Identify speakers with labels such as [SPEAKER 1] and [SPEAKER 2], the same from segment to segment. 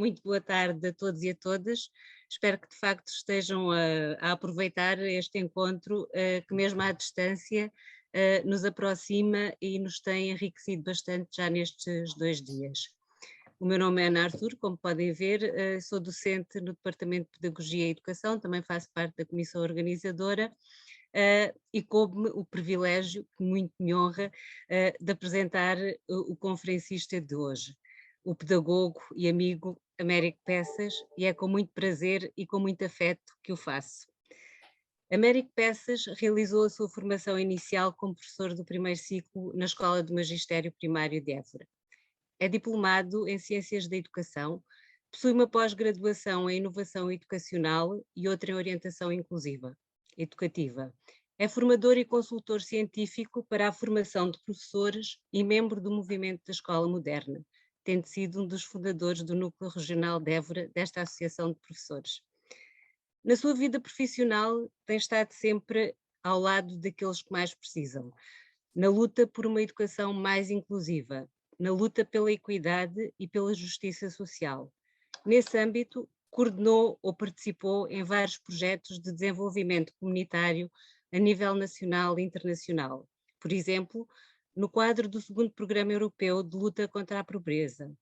[SPEAKER 1] muito boa tarde a todos e a todas. Espero que de facto estejam a aproveitar este encontro que mesmo à distância nos aproxima e nos tem enriquecido bastante já nestes 2 dias. O meu nome é Ana Artur, como podem ver, sou docente no Departamento de Pedagogia e Educação, também faço parte da comissão organizadora e coube-me o privilégio, que muito me honra, de apresentar o conferencista de hoje, o pedagogo e amigo Américo Peças, e é com muito prazer e com muito afeto que o faço. Américo Peças realizou a sua formação inicial como professor do primeiro ciclo na Escola de Magistério Primário de Évora. É diplomado em Ciências da Educação, possui uma pós-graduação em Inovação Educacional e outra em Orientação Inclusiva, Educativa. É formador e consultor científico para a formação de professores e membro do movimento da Escola Moderna, tendo sido um dos fundadores do Núcleo Regional de Évora desta Associação de Professores. Na sua vida profissional tem estado sempre ao lado daqueles que mais precisam, na luta por uma educação mais inclusiva, na luta pela equidade e pela justiça social. Nesse âmbito, coordenou ou participou em vários projetos de desenvolvimento comunitário a nível nacional e internacional. Por exemplo, no quadro do 2º Programa Europeu de Luta contra a Pobreza.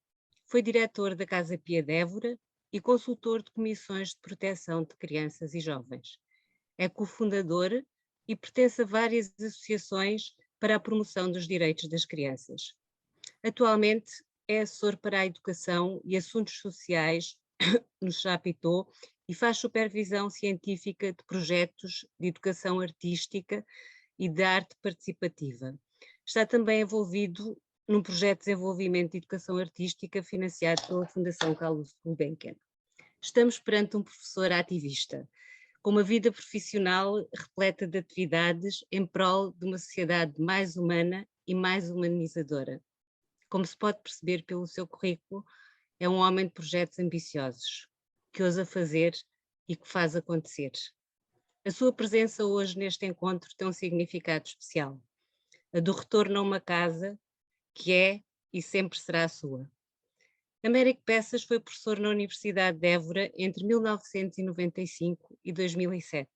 [SPEAKER 1] Foi diretor da Casa Pia de Évora e consultor de comissões de proteção de crianças e jovens. É cofundador e pertence a várias associações para a promoção dos direitos das crianças. Atualmente é assessor para a educação e assuntos sociais no Chapitão e faz supervisão científica de projetos de educação artística e de arte participativa. Está também envolvido num projeto de desenvolvimento de educação artística financiado pela Fundação Carlos Gulbenkian. Estamos perante um professor ativista, com uma vida profissional repleta de atividades em prol de uma sociedade mais humana e mais humanizadora. Como se pode perceber pelo seu currículo, é um homem de projetos ambiciosos, que ousa fazer e que faz acontecer. A sua presença hoje neste encontro tem um significado especial, a do retorno a uma casa que é e sempre será a sua. Américo Peças foi professor na Universidade de Évora entre 1995 e 2007,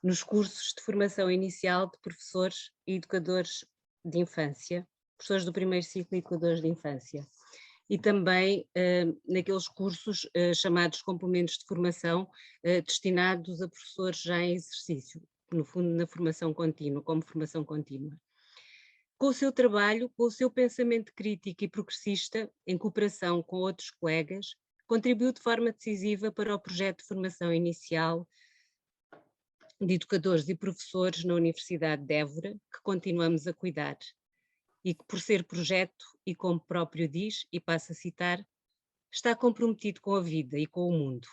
[SPEAKER 1] nos cursos de formação inicial de professores e educadores de infância, professores do primeiro ciclo e educadores de infância, e também naqueles cursos chamados complementos de formação destinados a professores já em exercício, no fundo na formação contínua, como formação contínua. Com o seu trabalho, com o seu pensamento crítico e progressista, em cooperação com outros colegas, contribuiu de forma decisiva para o projeto de formação inicial de educadores e professores na Universidade de Évora, que continuamos a cuidar, e que por ser projeto, e como próprio diz, e passo a citar, está comprometido com a vida e com o mundo,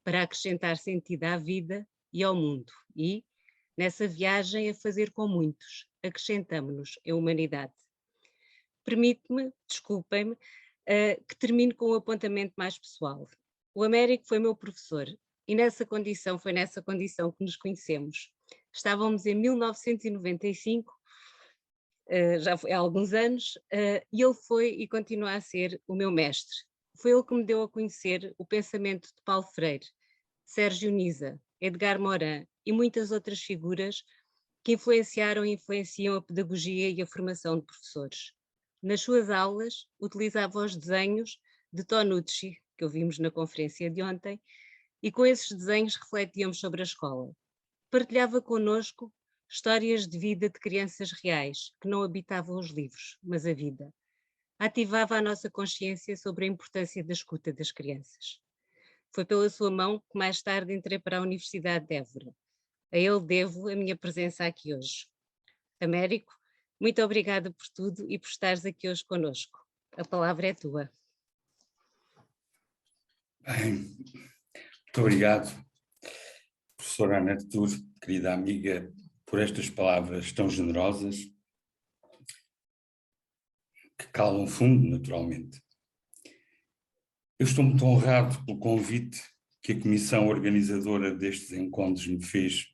[SPEAKER 1] para acrescentar sentido à vida e ao mundo, e, nessa viagem a fazer com muitos, acrescentamo-nos em humanidade. Permite-me, desculpem-me, que termine com um apontamento mais pessoal. O Américo foi meu professor, e foi nessa condição que nos conhecemos. Estávamos em 1995, já foi há alguns anos, e ele foi e continua a ser o meu mestre. Foi ele que me deu a conhecer o pensamento de Paulo Freire, Sérgio Nisa, Edgar Morin e muitas outras figuras que influenciaram e influenciam a pedagogia e a formação de professores. Nas suas aulas, utilizava os desenhos de Tonucci, que ouvimos na conferência de ontem, e com esses desenhos refletíamos sobre a escola. Partilhava connosco histórias de vida de crianças reais, que não habitavam os livros, mas a vida. Ativava a nossa consciência sobre a importância da escuta das crianças. Foi pela sua mão que mais tarde entrei para a Universidade de Évora. A ele devo a minha presença aqui hoje. Américo, muito obrigada por tudo e por estares aqui hoje conosco. A palavra é tua.
[SPEAKER 2] Bem, muito obrigado, professora Ana Artur, querida amiga, por estas palavras tão generosas, que calam fundo, naturalmente. Eu estou muito honrado pelo convite que a comissão organizadora destes encontros me fez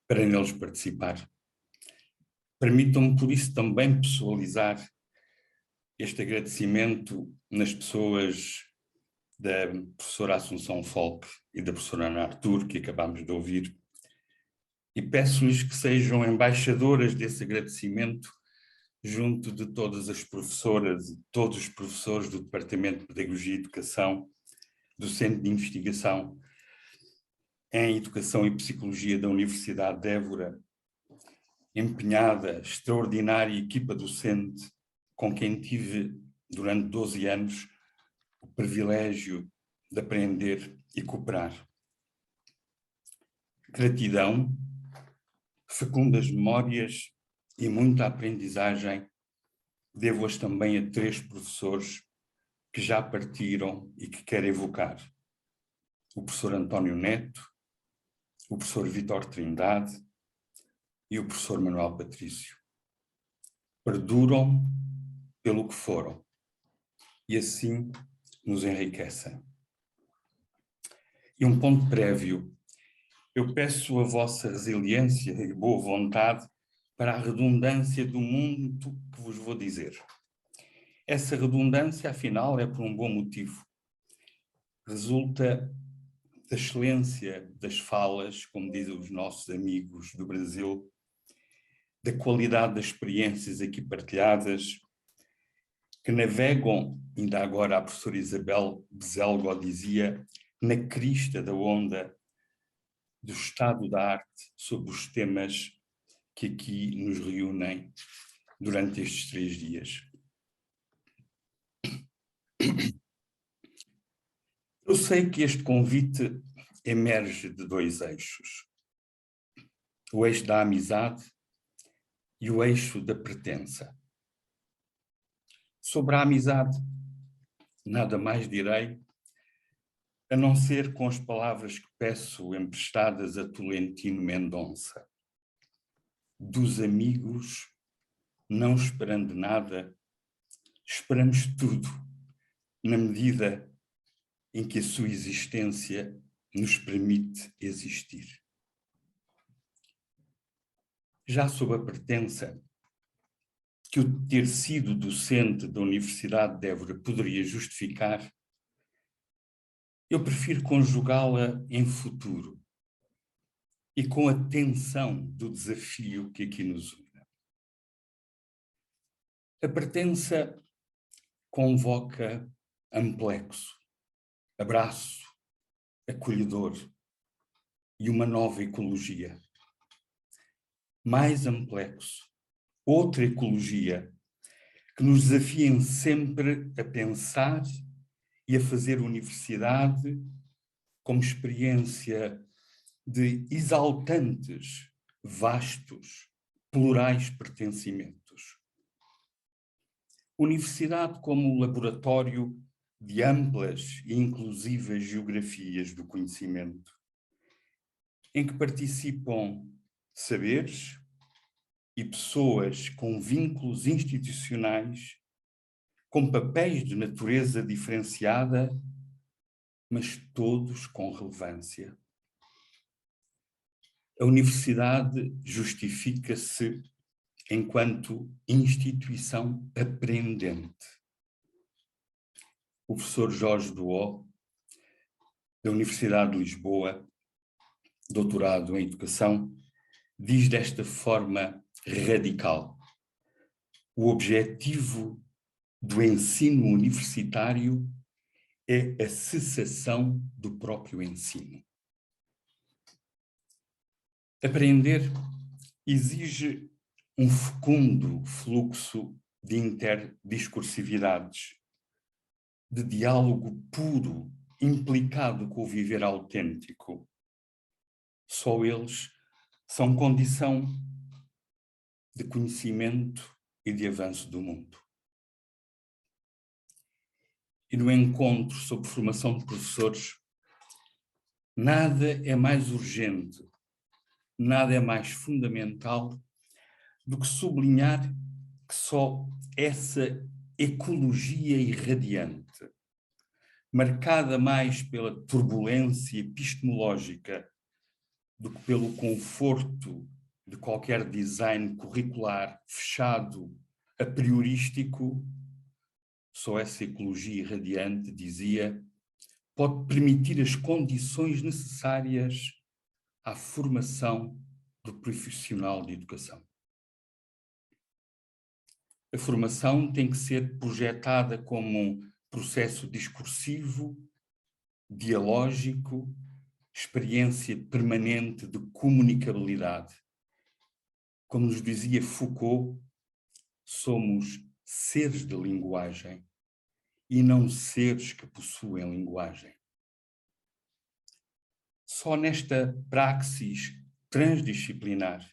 [SPEAKER 2] para neles participar. Permitam-me, por isso, também pessoalizar este agradecimento nas pessoas da professora Assunção Folk e da professora Ana Artur, que acabámos de ouvir, e peço-lhes que sejam embaixadoras desse agradecimento junto de todas as professoras e todos os professores do Departamento de Pedagogia e Educação, do Centro de Investigação em Educação e Psicologia da Universidade de Évora, empenhada, extraordinária equipa docente, com quem tive, durante 12 anos, o privilégio de aprender e cooperar. Gratidão, fecundas memórias e muita aprendizagem devo-as também a 3 professores que já partiram e que quero evocar. O professor António Neto, o professor Vítor Trindade e o professor Manuel Patrício. Perduram pelo que foram e assim nos enriquecem. E um ponto prévio, eu peço a vossa resiliência e boa vontade para a redundância do mundo que vos vou dizer. Essa redundância, afinal, é por um bom motivo. Resulta da excelência das falas, como dizem os nossos amigos do Brasil, da qualidade das experiências aqui partilhadas, que navegam, ainda agora a professora Isabel Bezelgo dizia, na crista da onda do estado da arte sobre os temas que aqui nos reúnem durante estes 3 dias. Eu sei que este convite emerge de 2 eixos. O eixo da amizade e o eixo da pertença. Sobre a amizade, nada mais direi, a não ser com as palavras que peço emprestadas a Tolentino Mendonça. Dos amigos, não esperando nada, esperamos tudo, na medida em que a sua existência nos permite existir. Já sob a pertença, que o ter sido docente da Universidade de Évora poderia justificar, eu prefiro conjugá-la em futuro e com a tensão do desafio que aqui nos une. A pertença convoca amplexo, abraço, acolhedor e uma nova ecologia. Mais amplexo, outra ecologia que nos desafiem sempre a pensar e a fazer universidade como experiência de exaltantes, vastos, plurais pertencimentos. Universidade como laboratório de amplas e inclusivas geografias do conhecimento, em que participam saberes e pessoas com vínculos institucionais, com papéis de natureza diferenciada, mas todos com relevância. A universidade justifica-se enquanto instituição aprendente. O professor Jorge Duó, da Universidade de Lisboa, doutorado em Educação, diz desta forma radical: o objetivo do ensino universitário é a cessação do próprio ensino. Aprender exige um fecundo fluxo de interdiscursividades, de diálogo puro, implicado com o viver autêntico. Só eles são condição de conhecimento e de avanço do mundo. E no encontro sobre formação de professores, nada é mais urgente, nada é mais fundamental do que sublinhar que só essa ecologia irradiante, marcada mais pela turbulência epistemológica do que pelo conforto de qualquer design curricular fechado, a priorístico, só essa ecologia irradiante, dizia, pode permitir as condições necessárias à formação do profissional de educação. A formação tem que ser projetada como um processo discursivo, dialógico, experiência permanente de comunicabilidade. Como nos dizia Foucault, somos seres de linguagem e não seres que possuem linguagem. Só nesta praxis transdisciplinar,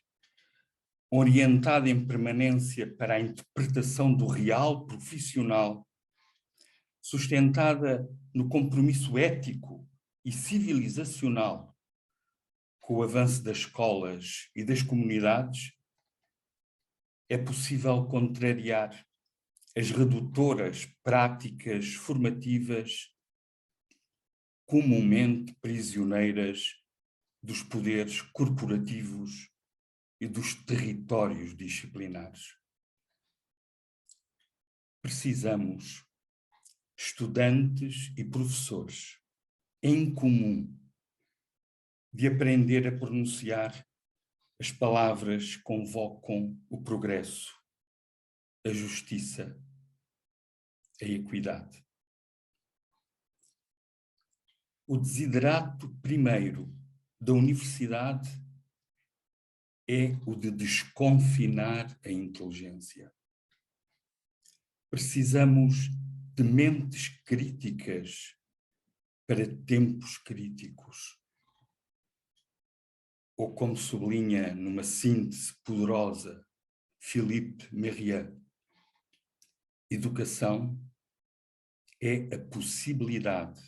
[SPEAKER 2] orientada em permanência para a interpretação do real profissional, sustentada no compromisso ético e civilizacional com o avanço das escolas e das comunidades, é possível contrariar as redutoras práticas formativas comumente prisioneiras dos poderes corporativos e dos territórios disciplinares. Precisamos, estudantes e professores, em comum, de aprender a pronunciar as palavras que convocam o progresso, a justiça, a equidade. O desiderato primeiro da universidade é o de desconfinar a inteligência. Precisamos de mentes críticas para tempos críticos. Ou como sublinha numa síntese poderosa Philippe Mérieux, educação é a possibilidade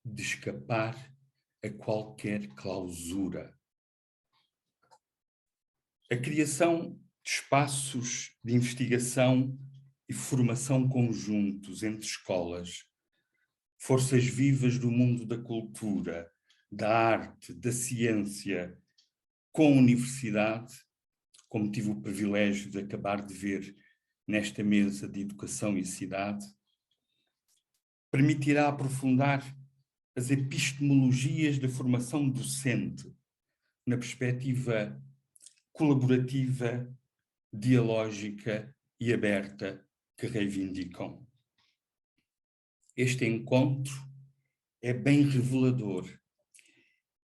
[SPEAKER 2] de escapar a qualquer clausura. A criação de espaços de investigação e formação conjuntos entre escolas, forças vivas do mundo da cultura, da arte, da ciência, com a universidade, como tive o privilégio de acabar de ver nesta mesa de educação e cidade, permitirá aprofundar as epistemologias da formação docente na perspectiva colaborativa, dialógica e aberta que reivindicam. Este encontro é bem revelador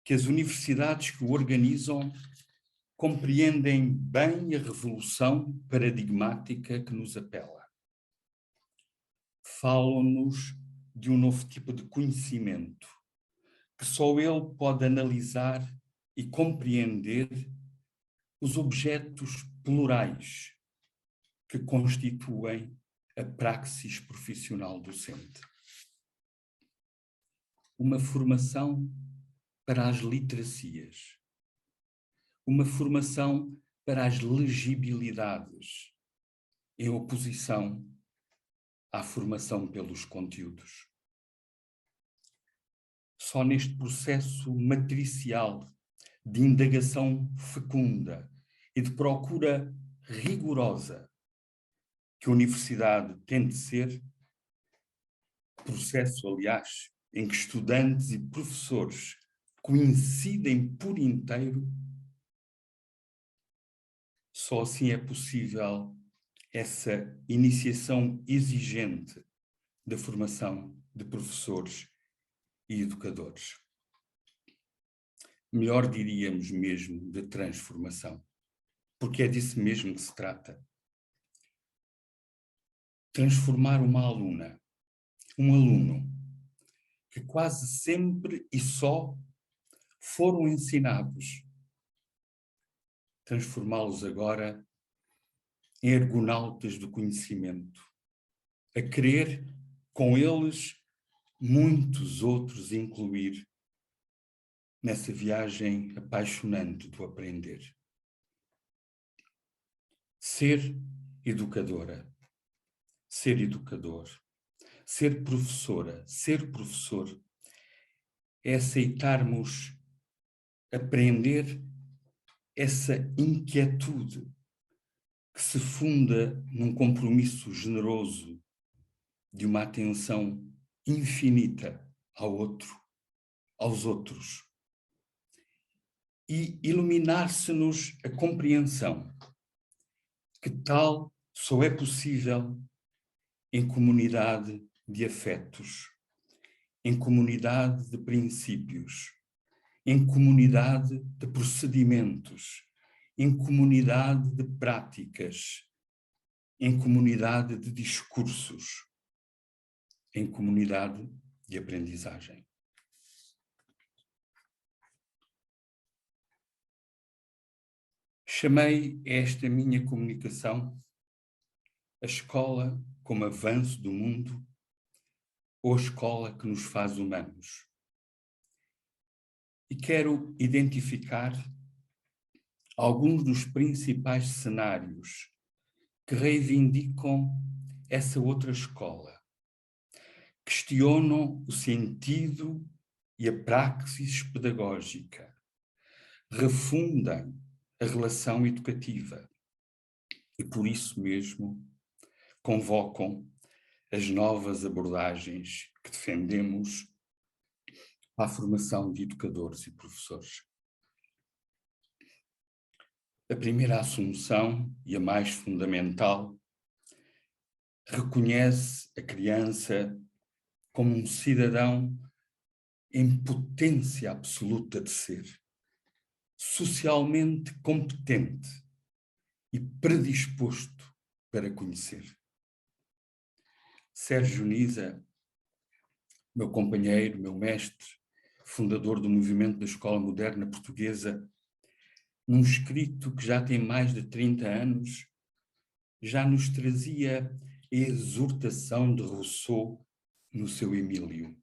[SPEAKER 2] que as universidades que o organizam compreendem bem a revolução paradigmática que nos apela. Falam-nos de um novo tipo de conhecimento, que só ele pode analisar e compreender os objetos plurais que constituem a praxis profissional docente. Uma formação para as literacias, uma formação para as legibilidades, em oposição à formação pelos conteúdos. Só neste processo matricial de indagação fecunda e de procura rigorosa que a universidade tem de ser, processo, aliás, em que estudantes e professores coincidem por inteiro, só assim é possível essa iniciação exigente da formação de professores e educadores. Melhor diríamos mesmo de transformação, porque é disso mesmo que se trata. Transformar uma aluna, um aluno, que quase sempre e só foram ensinados, transformá-los agora em argonautas do conhecimento, a querer com eles muitos outros incluir nessa viagem apaixonante do aprender. Ser educadora, ser educador, ser professora, ser professor, é aceitarmos aprender essa inquietude que se funda num compromisso generoso de uma atenção infinita ao outro, aos outros. E iluminar-se-nos a compreensão que tal só é possível em comunidade de afetos, em comunidade de princípios, em comunidade de procedimentos, em comunidade de práticas, em comunidade de discursos, em comunidade de aprendizagem. Chamei esta minha comunicação a escola como avanço do mundo ou a escola que nos faz humanos. E quero identificar alguns dos principais cenários que reivindicam essa outra escola, questionam o sentido e a praxis pedagógica, refundam a relação educativa e, por isso mesmo, convocam as novas abordagens que defendemos para a formação de educadores e professores. A primeira assunção, e a mais fundamental, reconhece a criança como um cidadão em potência absoluta de ser, socialmente competente e predisposto para conhecer. Sérgio Nisa, meu companheiro, meu mestre, fundador do movimento da Escola Moderna Portuguesa, num escrito que já tem mais de 30 anos, já nos trazia a exortação de Rousseau no seu Emílio.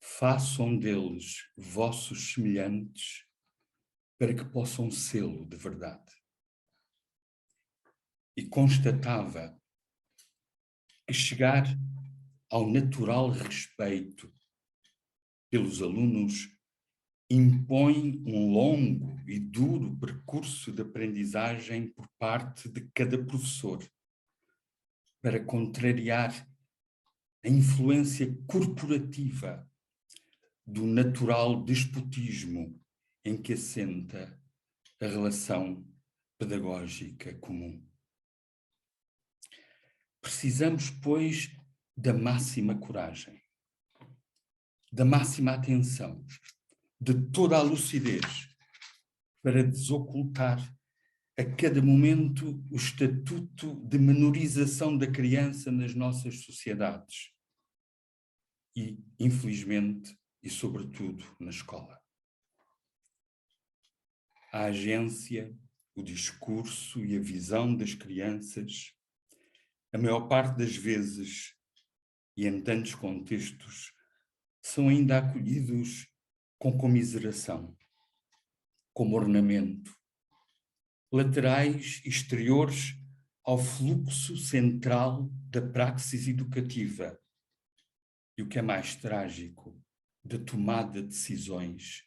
[SPEAKER 2] Façam deles vossos semelhantes para que possam sê-lo de verdade. E constatava que chegar ao natural respeito pelos alunos impõe um longo e duro percurso de aprendizagem por parte de cada professor, para contrariar a influência corporativa do natural despotismo em que assenta a relação pedagógica comum. Precisamos, pois, da máxima coragem, da máxima atenção, de toda a lucidez para desocultar a cada momento o estatuto de menorização da criança nas nossas sociedades e, infelizmente, e sobretudo na escola. A agência, o discurso e a visão das crianças, a maior parte das vezes e em tantos contextos, são ainda acolhidos com comiseração, como ornamento, laterais exteriores ao fluxo central da praxis educativa e, o que é mais trágico, da tomada de decisões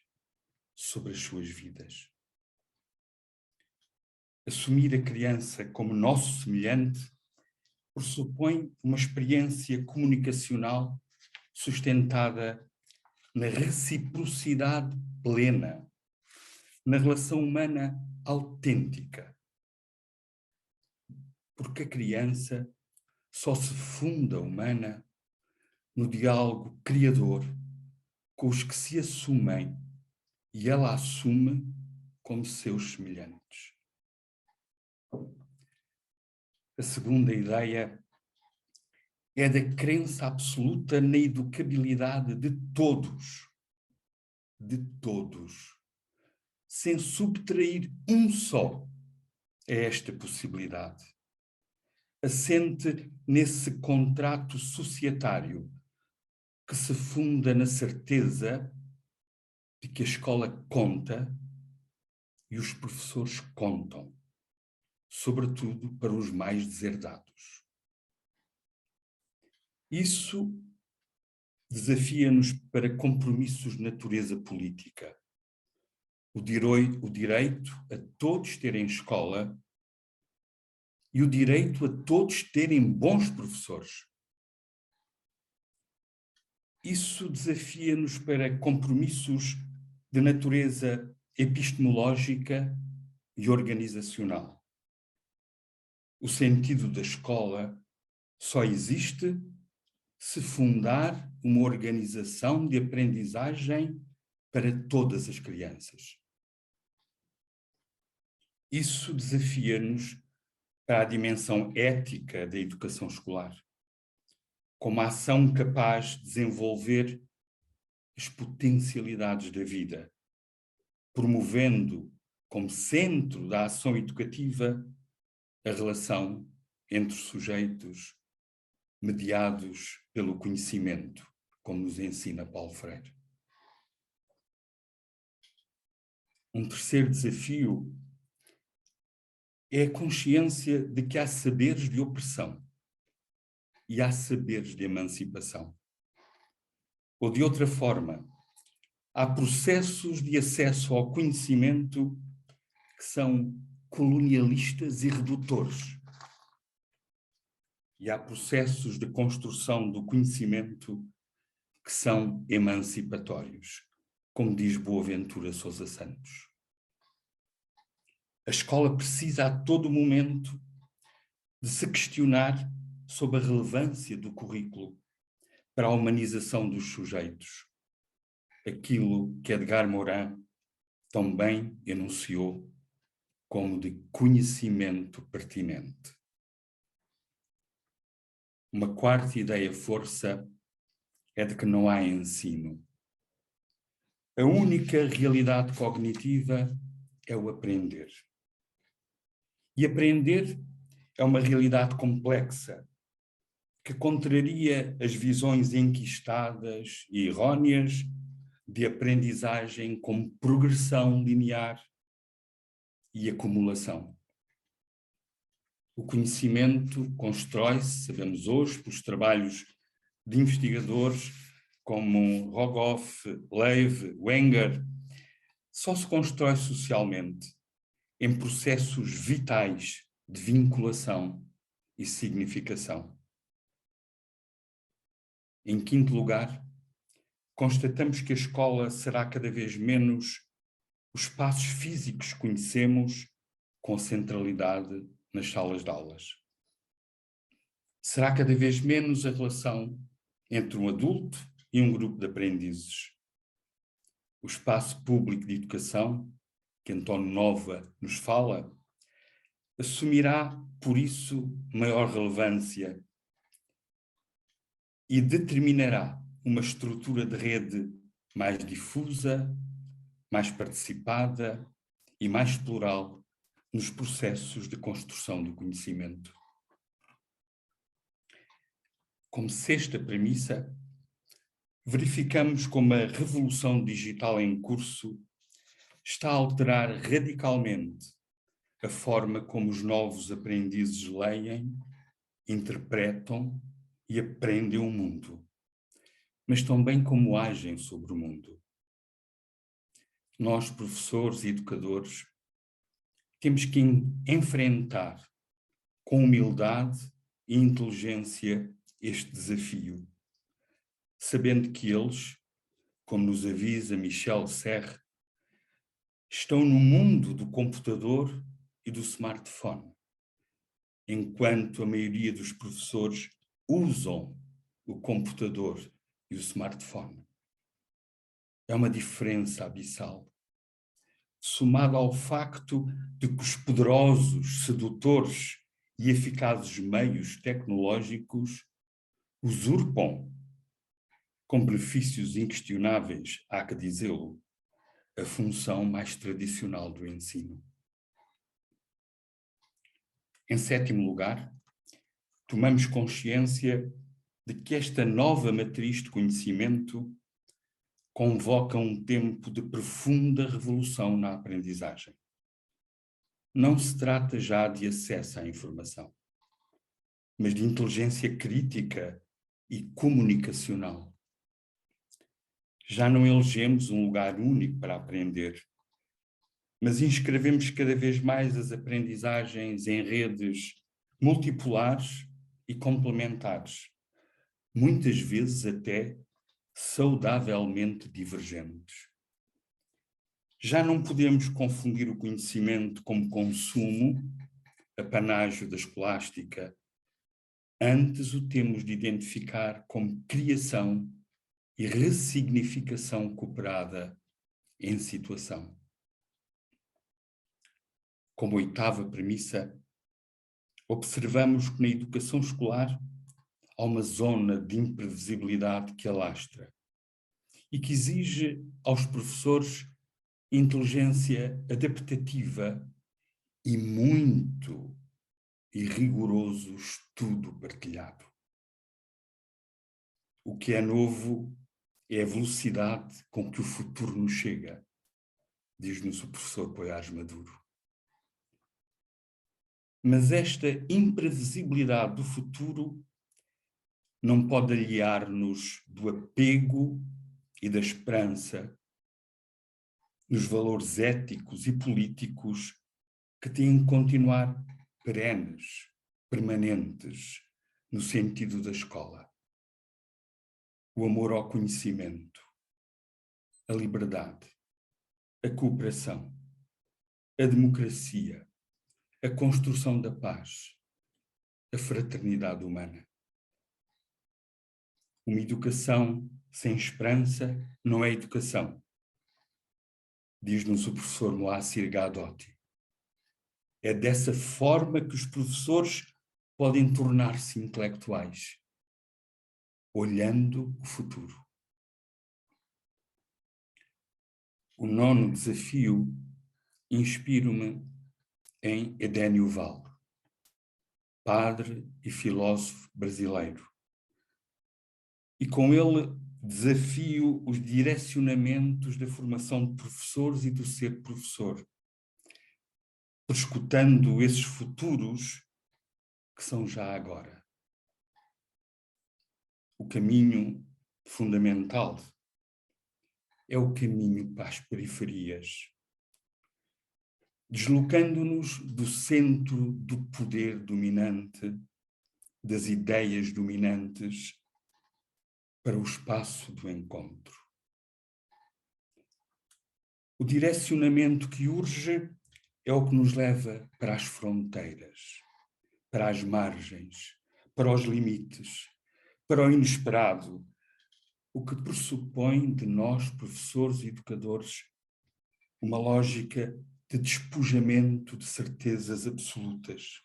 [SPEAKER 2] sobre as suas vidas. Assumir a criança como nosso semelhante pressupõe uma experiência comunicacional sustentada na reciprocidade plena, na relação humana autêntica. Porque a criança só se funda humana no diálogo criador com os que se assumem e ela assume como seus semelhantes. A segunda ideia é da crença absoluta na educabilidade de todos, sem subtrair um só a esta possibilidade. Assente nesse contrato societário que se funda na certeza de que a escola conta e os professores contam, sobretudo para os mais deserdados. Isso desafia-nos para compromissos de natureza política. O direito a todos terem escola e o direito a todos terem bons professores. isso desafia-nos para compromissos de natureza epistemológica e organizacional. O sentido da escola só existe se fundar uma organização de aprendizagem para todas as crianças. Isso desafia-nos para a dimensão ética da educação escolar, como ação capaz de desenvolver as potencialidades da vida, promovendo como centro da ação educativa a relação entre sujeitos mediados pelo conhecimento, como nos ensina Paulo Freire. Um terceiro desafio é a consciência de que há saberes de opressão e há saberes de emancipação. Ou de outra forma, há processos de acesso ao conhecimento que são colonialistas e redutores. E há processos de construção do conhecimento que são emancipatórios, como diz Boaventura Sousa Santos. A escola precisa a todo momento de se questionar sobre a relevância do currículo para a humanização dos sujeitos, aquilo que Edgar Morin também enunciou como de conhecimento pertinente. Uma quarta ideia-força é de que não há ensino. A única realidade cognitiva é o aprender. E aprender é uma realidade complexa, que contraria as visões enquistadas e errôneas de aprendizagem como progressão linear e acumulação. O conhecimento constrói-se, sabemos hoje, pelos trabalhos de investigadores como Rogoff, Lev, Wenger, só se constrói socialmente em processos vitais de vinculação e significação. Em quinto lugar, constatamos que a escola será cada vez menos os espaços físicos que conhecemos com centralidade nas salas de aulas. Será cada vez menos a relação entre um adulto e um grupo de aprendizes. O espaço público de educação, que António Nova nos fala, assumirá, por isso, maior relevância e determinará uma estrutura de rede mais difusa, mais participada e mais plural nos processos de construção do conhecimento. Como sexta premissa, verificamos como a revolução digital em curso está a alterar radicalmente a forma como os novos aprendizes leem, interpretam e aprendem o mundo, mas também como agem sobre o mundo. Nós, professores e educadores, temos que enfrentar com humildade e inteligência este desafio, sabendo que eles, como nos avisa Michel Serre, estão no mundo do computador e do smartphone, enquanto a maioria dos professores usam o computador e o smartphone. É uma diferença abissal, somada ao facto de que os poderosos, sedutores e eficazes meios tecnológicos usurpam, com benefícios inquestionáveis, há que dizê-lo, a função mais tradicional do ensino. Em sétimo lugar, tomamos consciência de que esta nova matriz de conhecimento convoca um tempo de profunda revolução na aprendizagem. Não se trata já de acesso à informação, mas de inteligência crítica e comunicacional. Já não elegemos um lugar único para aprender, mas inscrevemos cada vez mais as aprendizagens em redes multipolares e complementares, muitas vezes até saudavelmente divergentes. Já não podemos confundir o conhecimento como consumo, apanágio da escolástica. Antes o temos de identificar como criação e ressignificação cooperada em situação. Como oitava premissa, observamos que na educação escolar há uma zona de imprevisibilidade que alastra e que exige aos professores inteligência adaptativa e muito e rigoroso estudo partilhado. O que é novo é a velocidade com que o futuro nos chega, diz-nos o professor Poiares Maduro. Mas esta imprevisibilidade do futuro não pode aliar-nos do apego e da esperança nos valores éticos e políticos que têm que continuar perenes, permanentes, no sentido da escola. O amor ao conhecimento, a liberdade, a cooperação, a democracia, a construção da paz, a fraternidade humana. Uma educação sem esperança não é educação, diz-nos o professor Moacir Gadotti. É dessa forma que os professores podem tornar-se intelectuais, olhando o futuro. O nono desafio inspiro-me em Edénio Val, padre e filósofo brasileiro. E com ele desafio os direcionamentos da formação de professores e do ser professor, prescutando esses futuros que são já agora. O caminho fundamental é o caminho para as periferias, deslocando-nos do centro do poder dominante, das ideias dominantes, para o espaço do encontro. O direcionamento que urge é o que nos leva para as fronteiras, para as margens, para os limites, para o inesperado, o que pressupõe de nós, professores e educadores, uma lógica de despojamento de certezas absolutas,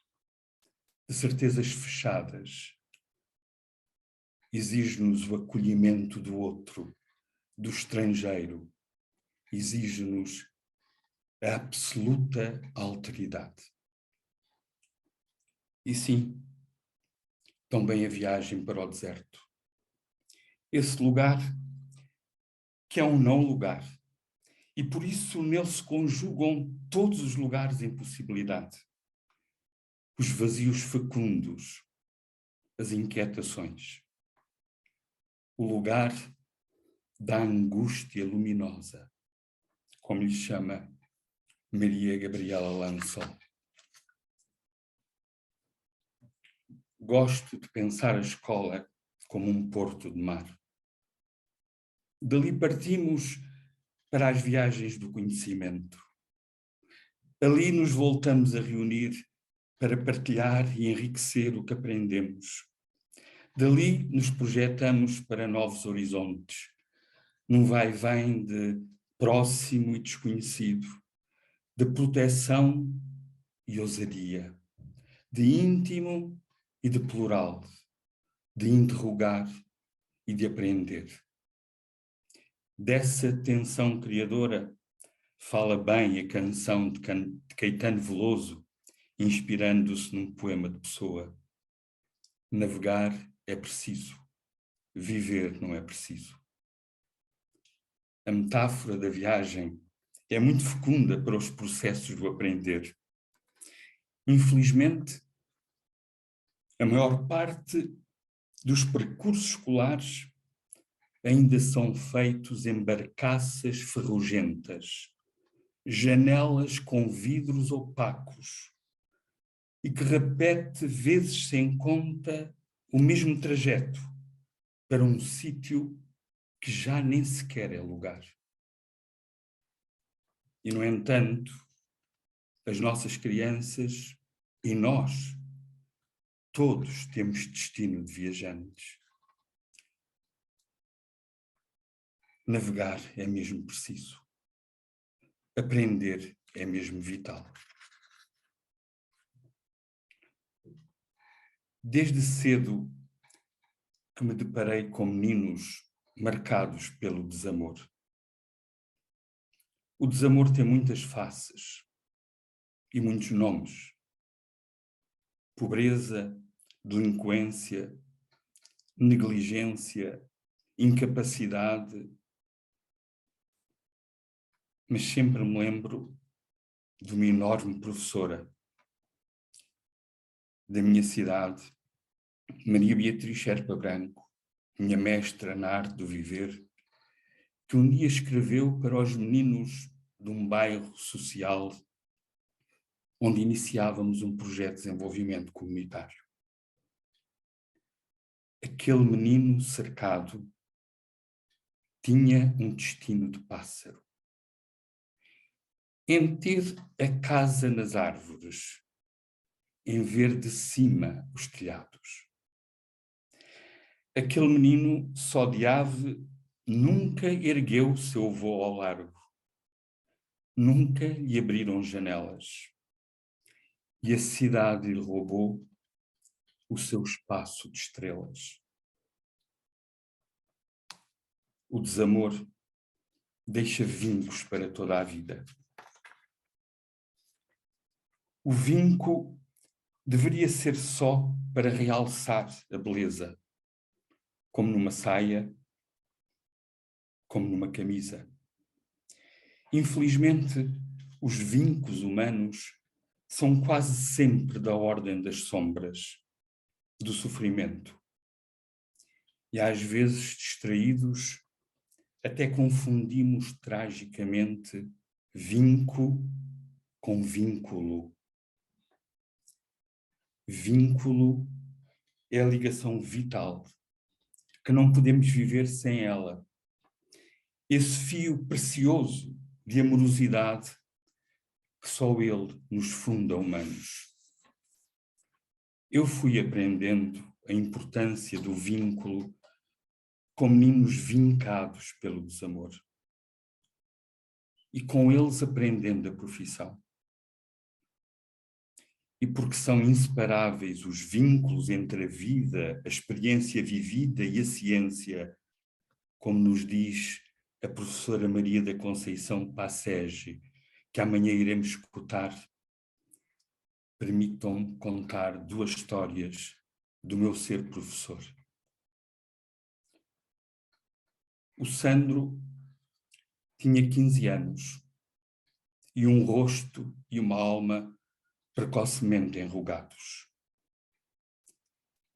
[SPEAKER 2] de certezas fechadas. Exige-nos o acolhimento do outro, do estrangeiro. Exige-nos a absoluta alteridade. E sim, também a viagem para o deserto. Esse lugar que é um não lugar. E por isso nele se conjugam todos os lugares em possibilidade. Os vazios fecundos, as inquietações. O lugar da angústia luminosa, como lhe chama Maria Gabriela Lansol. Gosto de pensar a escola como um porto de mar. Dali partimos para as viagens do conhecimento. Ali nos voltamos a reunir para partilhar e enriquecer o que aprendemos. Dali nos projetamos para novos horizontes, num vai-vem de próximo e desconhecido, de proteção e ousadia, de íntimo e de plural, de interrogar e de aprender. Dessa tensão criadora fala bem a canção de Caetano Veloso, inspirando-se num poema de Pessoa. Navegar é preciso, viver não é preciso. A metáfora da viagem é muito fecunda para os processos do aprender. Infelizmente, a maior parte dos percursos escolares ainda são feitos em barcaças ferrugentas, janelas com vidros opacos, e que repete vezes sem conta o mesmo trajeto para um sítio que já nem sequer é lugar. E, no entanto, as nossas crianças e nós, todos temos destino de viajantes. Navegar é mesmo preciso. Aprender é mesmo vital. Desde cedo que me deparei com meninos marcados pelo desamor. O desamor tem muitas faces e muitos nomes. Pobreza, delinquência, negligência, incapacidade. Mas sempre me lembro de uma enorme professora da minha cidade, Maria Beatriz Sherpa Branco, minha mestra na arte do viver, que um dia escreveu para os meninos de um bairro social onde iniciávamos um projeto de desenvolvimento comunitário. Aquele menino cercado tinha um destino de pássaro. Em ter a casa nas árvores, em ver de cima os telhados. Aquele menino só de ave nunca ergueu o seu voo ao largo. Nunca lhe abriram janelas. E a cidade lhe roubou o seu espaço de estrelas. O desamor deixa vincos para toda a vida. O vinco deveria ser só para realçar a beleza, como numa saia, como numa camisa. Infelizmente, os vincos humanos são quase sempre da ordem das sombras, do sofrimento. E às vezes, distraídos, até confundimos tragicamente vinco com vínculo. Vínculo é a ligação vital, que não podemos viver sem ela. Esse fio precioso de amorosidade que só ele nos funda humanos. Eu fui aprendendo a importância do vínculo com meninos vincados pelo desamor. E com eles aprendendo a profissão. E porque são inseparáveis os vínculos entre a vida, a experiência vivida e a ciência, como nos diz a professora Maria da Conceição Passege, que amanhã iremos escutar, permitam-me contar duas histórias do meu ser professor. O Sandro tinha 15 anos e um rosto e uma alma precocemente enrugados.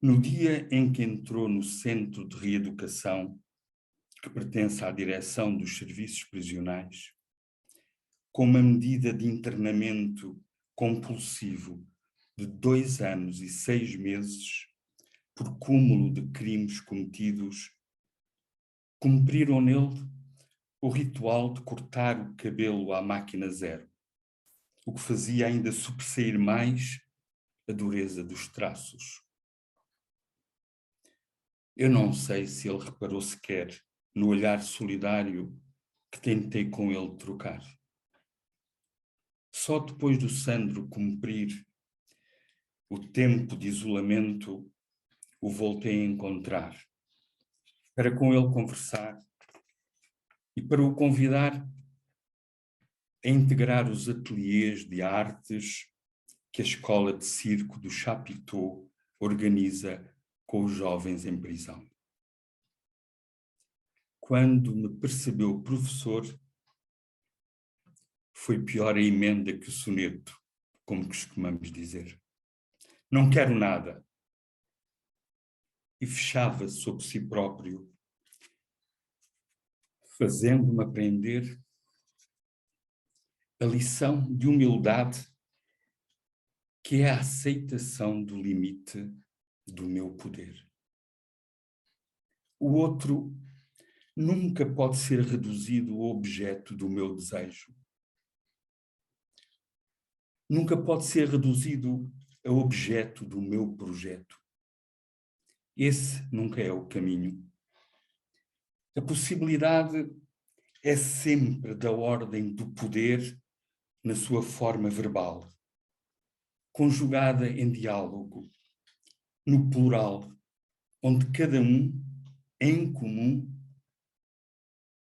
[SPEAKER 2] No dia em que entrou no Centro de Reeducação, que pertence à Direção dos Serviços Prisionais, com uma medida de internamento compulsivo de 2 anos e 6 meses, por cúmulo de crimes cometidos, cumpriram nele o ritual de cortar o cabelo à máquina zero, o que fazia ainda sobressair mais a dureza dos traços. Eu não sei se ele reparou sequer no olhar solidário que tentei com ele trocar. Só depois do Sandro cumprir o tempo de isolamento, o voltei a encontrar, para com ele conversar e para o convidar a integrar os ateliês de artes que a Escola de Circo do Chapitão organiza com os jovens em prisão. Quando me percebeu professor, foi pior a emenda que o soneto, como costumamos dizer. Não quero nada. E fechava sobre si próprio, fazendo-me aprender a lição de humildade que é a aceitação do limite do meu poder. O outro nunca pode ser reduzido ao objeto do meu desejo. Nunca pode ser reduzido a objeto do meu projeto. Esse nunca é o caminho. A possibilidade é sempre da ordem do poder na sua forma verbal, conjugada em diálogo, no plural, onde cada um, em comum,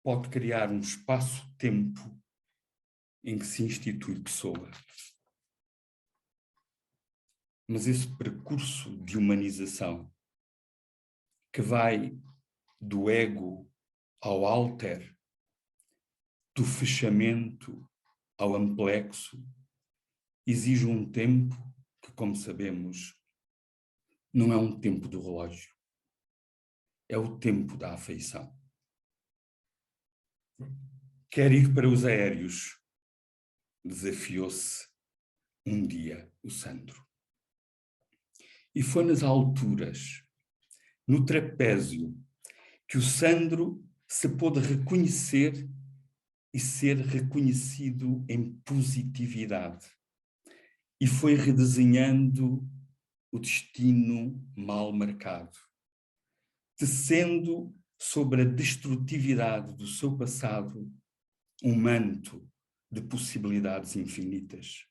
[SPEAKER 2] pode criar um espaço-tempo em que se institui pessoa. Mas esse percurso de humanização, que vai do ego ao alter, do fechamento ao amplexo, exige um tempo que, como sabemos, não é um tempo do relógio. É o tempo da afeição. Quer ir para os aéreos, desafiou-se um dia o Sandro. E foi nas alturas, no trapézio, que o Sandro se pôde reconhecer e ser reconhecido em positividade. E foi redesenhando o destino mal marcado, tecendo sobre a destrutividade do seu passado um manto de possibilidades infinitas.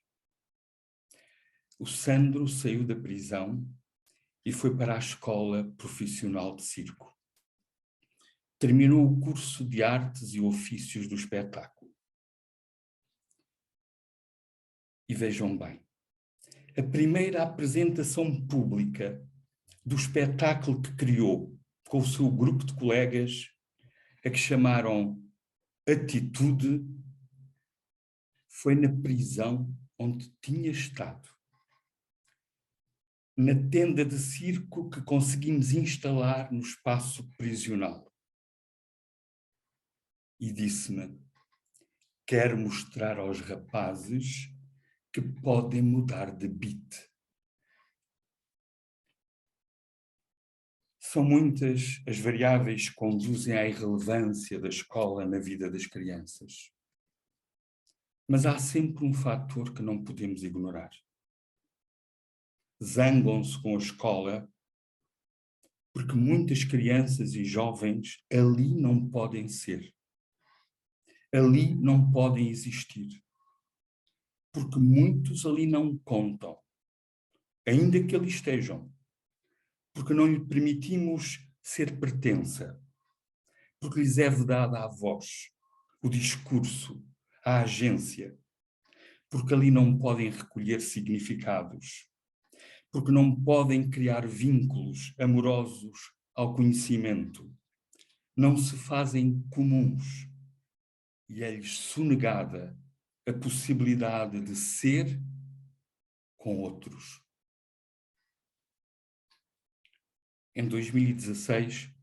[SPEAKER 2] O Sandro saiu da prisão e foi para a Escola Profissional de Circo. Terminou o curso de Artes e Ofícios do Espetáculo. E vejam bem, a primeira apresentação pública do espetáculo que criou com o seu grupo de colegas, a que chamaram Atitude, foi na prisão onde tinha estado. Na tenda de circo que conseguimos instalar no espaço prisional. E disse-me: quero mostrar aos rapazes que podem mudar de beat. São muitas as variáveis que conduzem à irrelevância da escola na vida das crianças. Mas há sempre um fator que não podemos ignorar. Zangam-se com a escola porque muitas crianças e jovens ali não podem ser. Ali não podem existir. Porque muitos ali não contam, ainda que ali estejam. Porque não lhe permitimos ser pertença. Porque lhes é vedada a voz, o discurso, a agência. Porque ali não podem recolher significados. Porque não podem criar vínculos amorosos ao conhecimento. Não se fazem comuns. E é-lhes sonegada a possibilidade de ser com outros. Em 2016,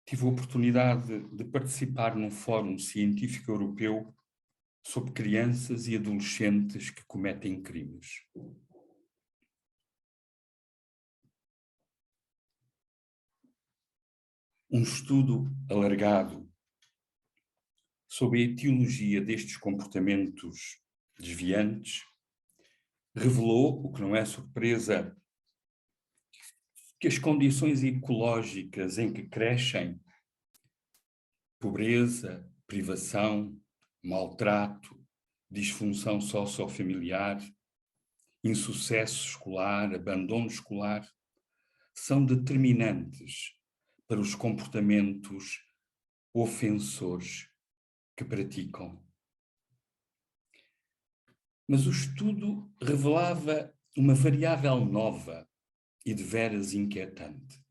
[SPEAKER 2] tive a oportunidade de participar num fórum científico europeu sobre crianças e adolescentes que cometem crimes. Um estudo alargado sobre a etiologia destes comportamentos desviantes revelou, o que não é surpresa, que as condições ecológicas em que crescem, pobreza, privação, maltrato, disfunção sociofamiliar, insucesso escolar, abandono escolar, são determinantes para os comportamentos ofensores que praticam. Mas o estudo revelava uma variável nova e de veras inquietante.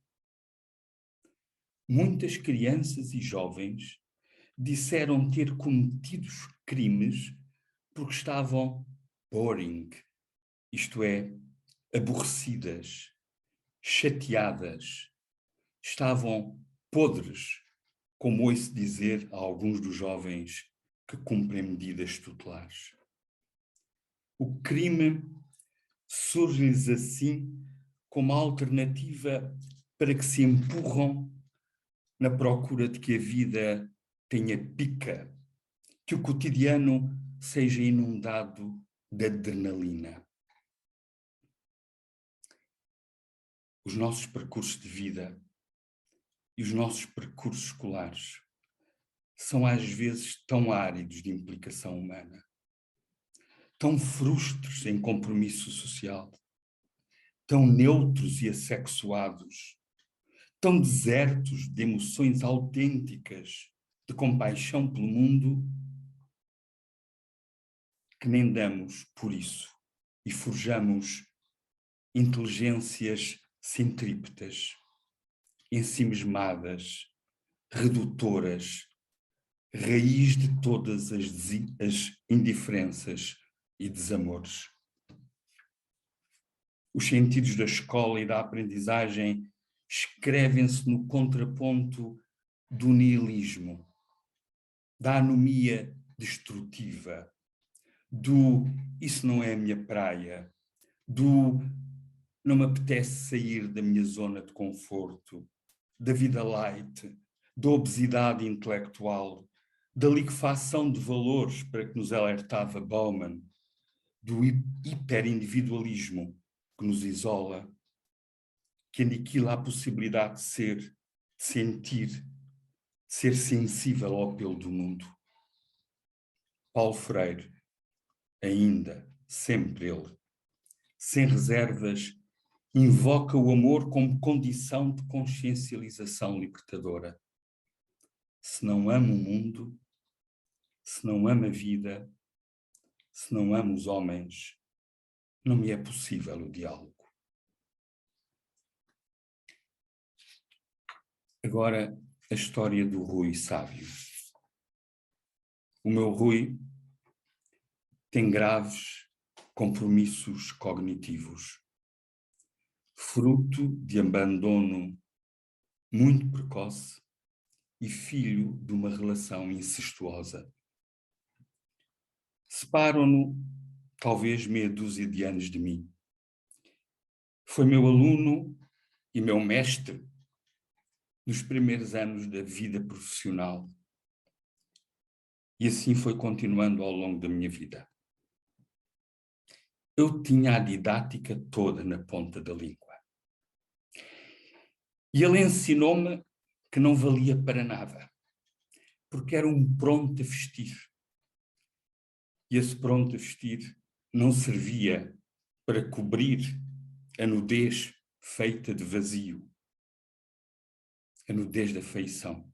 [SPEAKER 2] Muitas crianças e jovens disseram ter cometido crimes porque estavam boring, isto é, aborrecidas, chateadas, estavam podres, como ouço dizer a alguns dos jovens que cumprem medidas tutelares. O crime surge-lhes assim como alternativa para que se empurram na procura de que a vida tenha pica, que o cotidiano seja inundado de adrenalina. Os nossos percursos de vida e os nossos percursos escolares são às vezes tão áridos de implicação humana, tão frustros em compromisso social, tão neutros e assexuados, tão desertos de emoções autênticas, de compaixão pelo mundo, que nem damos por isso e forjamos inteligências centrípetas, ensimismadas, redutoras, raiz de todas as indiferenças e desamores. Os sentidos da escola e da aprendizagem escrevem-se no contraponto do nihilismo, da anomia destrutiva, do isso não é a minha praia, do não me apetece sair da minha zona de conforto, da vida light, da obesidade intelectual, da liquefação de valores para que nos alertava Bauman, do hiperindividualismo que nos isola, que aniquila a possibilidade de ser, de sentir, de ser sensível ao apelo do mundo. Paulo Freire, ainda, sempre ele, sem reservas, invoca o amor como condição de consciencialização libertadora. Se não amo o mundo, se não amo a vida, se não amo os homens, não me é possível o diálogo. Agora, a história do Rui sábio. O meu Rui tem graves compromissos cognitivos, fruto de abandono muito precoce e filho de uma relação incestuosa. Separam-no talvez meia dúzia de anos de mim. Foi meu aluno e meu mestre nos primeiros anos da vida profissional. E assim foi continuando ao longo da minha vida. Eu tinha a didática toda na ponta da língua. E ele ensinou-me que não valia para nada, porque era um pronto a vestir. E esse pronto a vestir não servia para cobrir a nudez feita de vazio, a nudez da feição.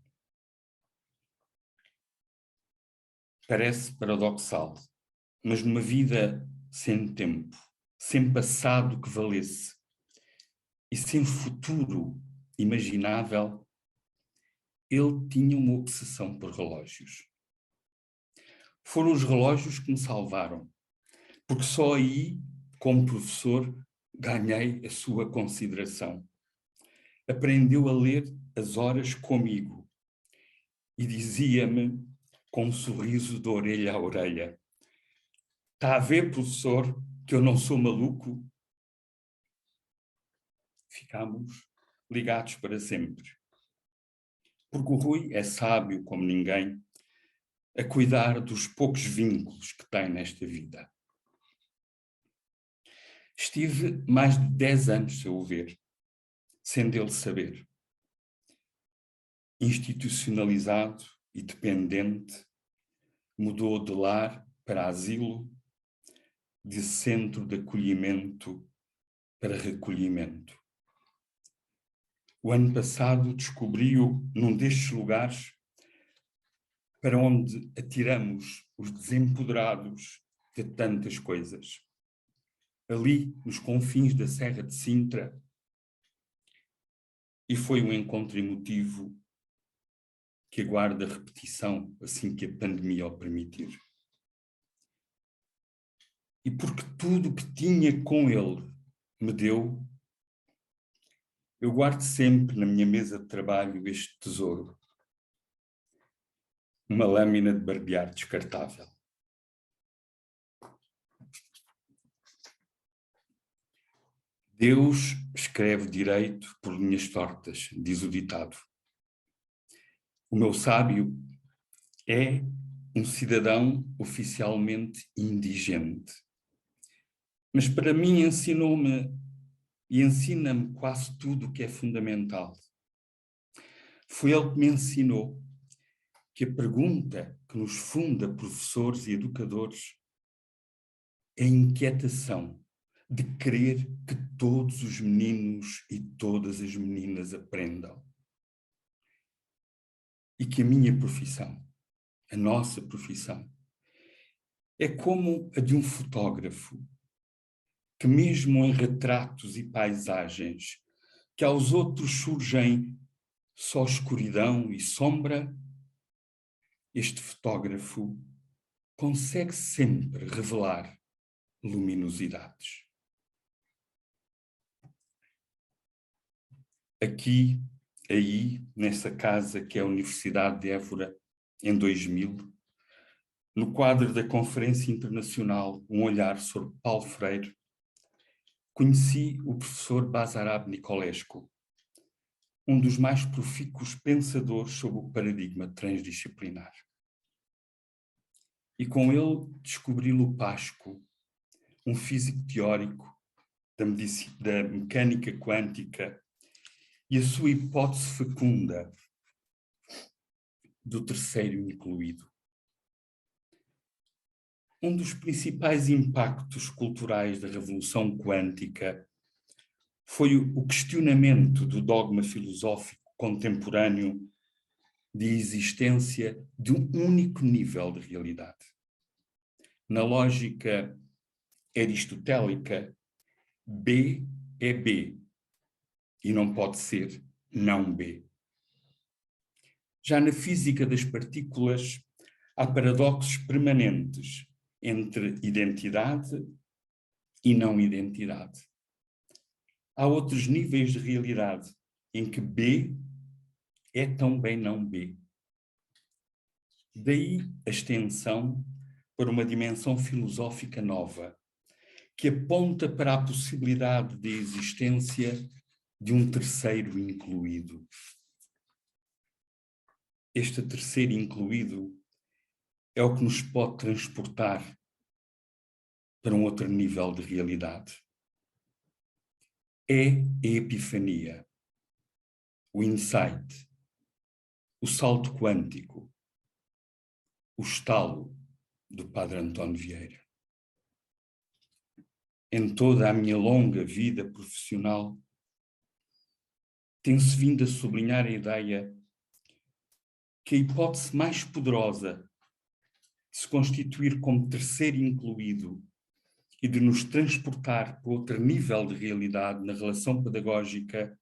[SPEAKER 2] Parece paradoxal, mas numa vida sem tempo, sem passado que valesse e sem futuro imaginável, ele tinha uma obsessão por relógios. Foram os relógios que me salvaram, porque só aí, como professor, ganhei a sua consideração. Aprendeu a ler as horas comigo e dizia-me, com um sorriso de orelha a orelha: "Está a ver, professor, que eu não sou maluco?" Ficámos ligados para sempre. Porque o Rui é sábio como ninguém a cuidar dos poucos vínculos que tem nesta vida. Estive mais de 10 anos sem o ver, sem dele saber. Institucionalizado e dependente, mudou de lar para asilo, de centro de acolhimento para recolhimento. O ano passado descobriu num destes lugares para onde atiramos os desempoderados de tantas coisas. Ali, nos confins da Serra de Sintra, e foi um encontro emotivo que aguarda repetição assim que a pandemia o permitir. E porque tudo o que tinha com ele me deu, eu guardo sempre na minha mesa de trabalho este tesouro. Uma lâmina de barbear descartável. Deus escreve direito por linhas tortas, diz o ditado. O meu sábio é um cidadão oficialmente indigente. Mas para mim ensinou-me e ensina-me quase tudo o que é fundamental. Foi ele que me ensinou que a pergunta que nos funda professores e educadores é a inquietação de querer que todos os meninos e todas as meninas aprendam. E que a minha profissão, a nossa profissão, é como a de um fotógrafo, que mesmo em retratos e paisagens que aos outros surgem só escuridão e sombra, este fotógrafo consegue sempre revelar luminosidades. Aqui, aí, nessa casa que é a Universidade de Évora, em 2000, no quadro da Conferência Internacional Um Olhar sobre Paulo Freire, conheci o professor Basarab Nicolescu, um dos mais profícuos pensadores sobre o paradigma transdisciplinar. E com ele descobri Lupasco, um físico teórico da mecânica quântica, e a sua hipótese fecunda do terceiro incluído. Um dos principais impactos culturais da Revolução Quântica foi o questionamento do dogma filosófico contemporâneo de existência de um único nível de realidade. Na lógica aristotélica, B é B e não pode ser não B. Já na física das partículas, há paradoxos permanentes entre identidade e não identidade. Há outros níveis de realidade em que B é também não B. Daí a extensão para uma dimensão filosófica nova, que aponta para a possibilidade de existência de um terceiro incluído. Este terceiro incluído é o que nos pode transportar para um outro nível de realidade. É a epifania, o insight, o salto quântico, o estalo do Padre António Vieira. Em toda a minha longa vida profissional, tem-se vindo a sublinhar a ideia que a hipótese mais poderosa de se constituir como terceiro incluído e de nos transportar para outro nível de realidade na relação pedagógica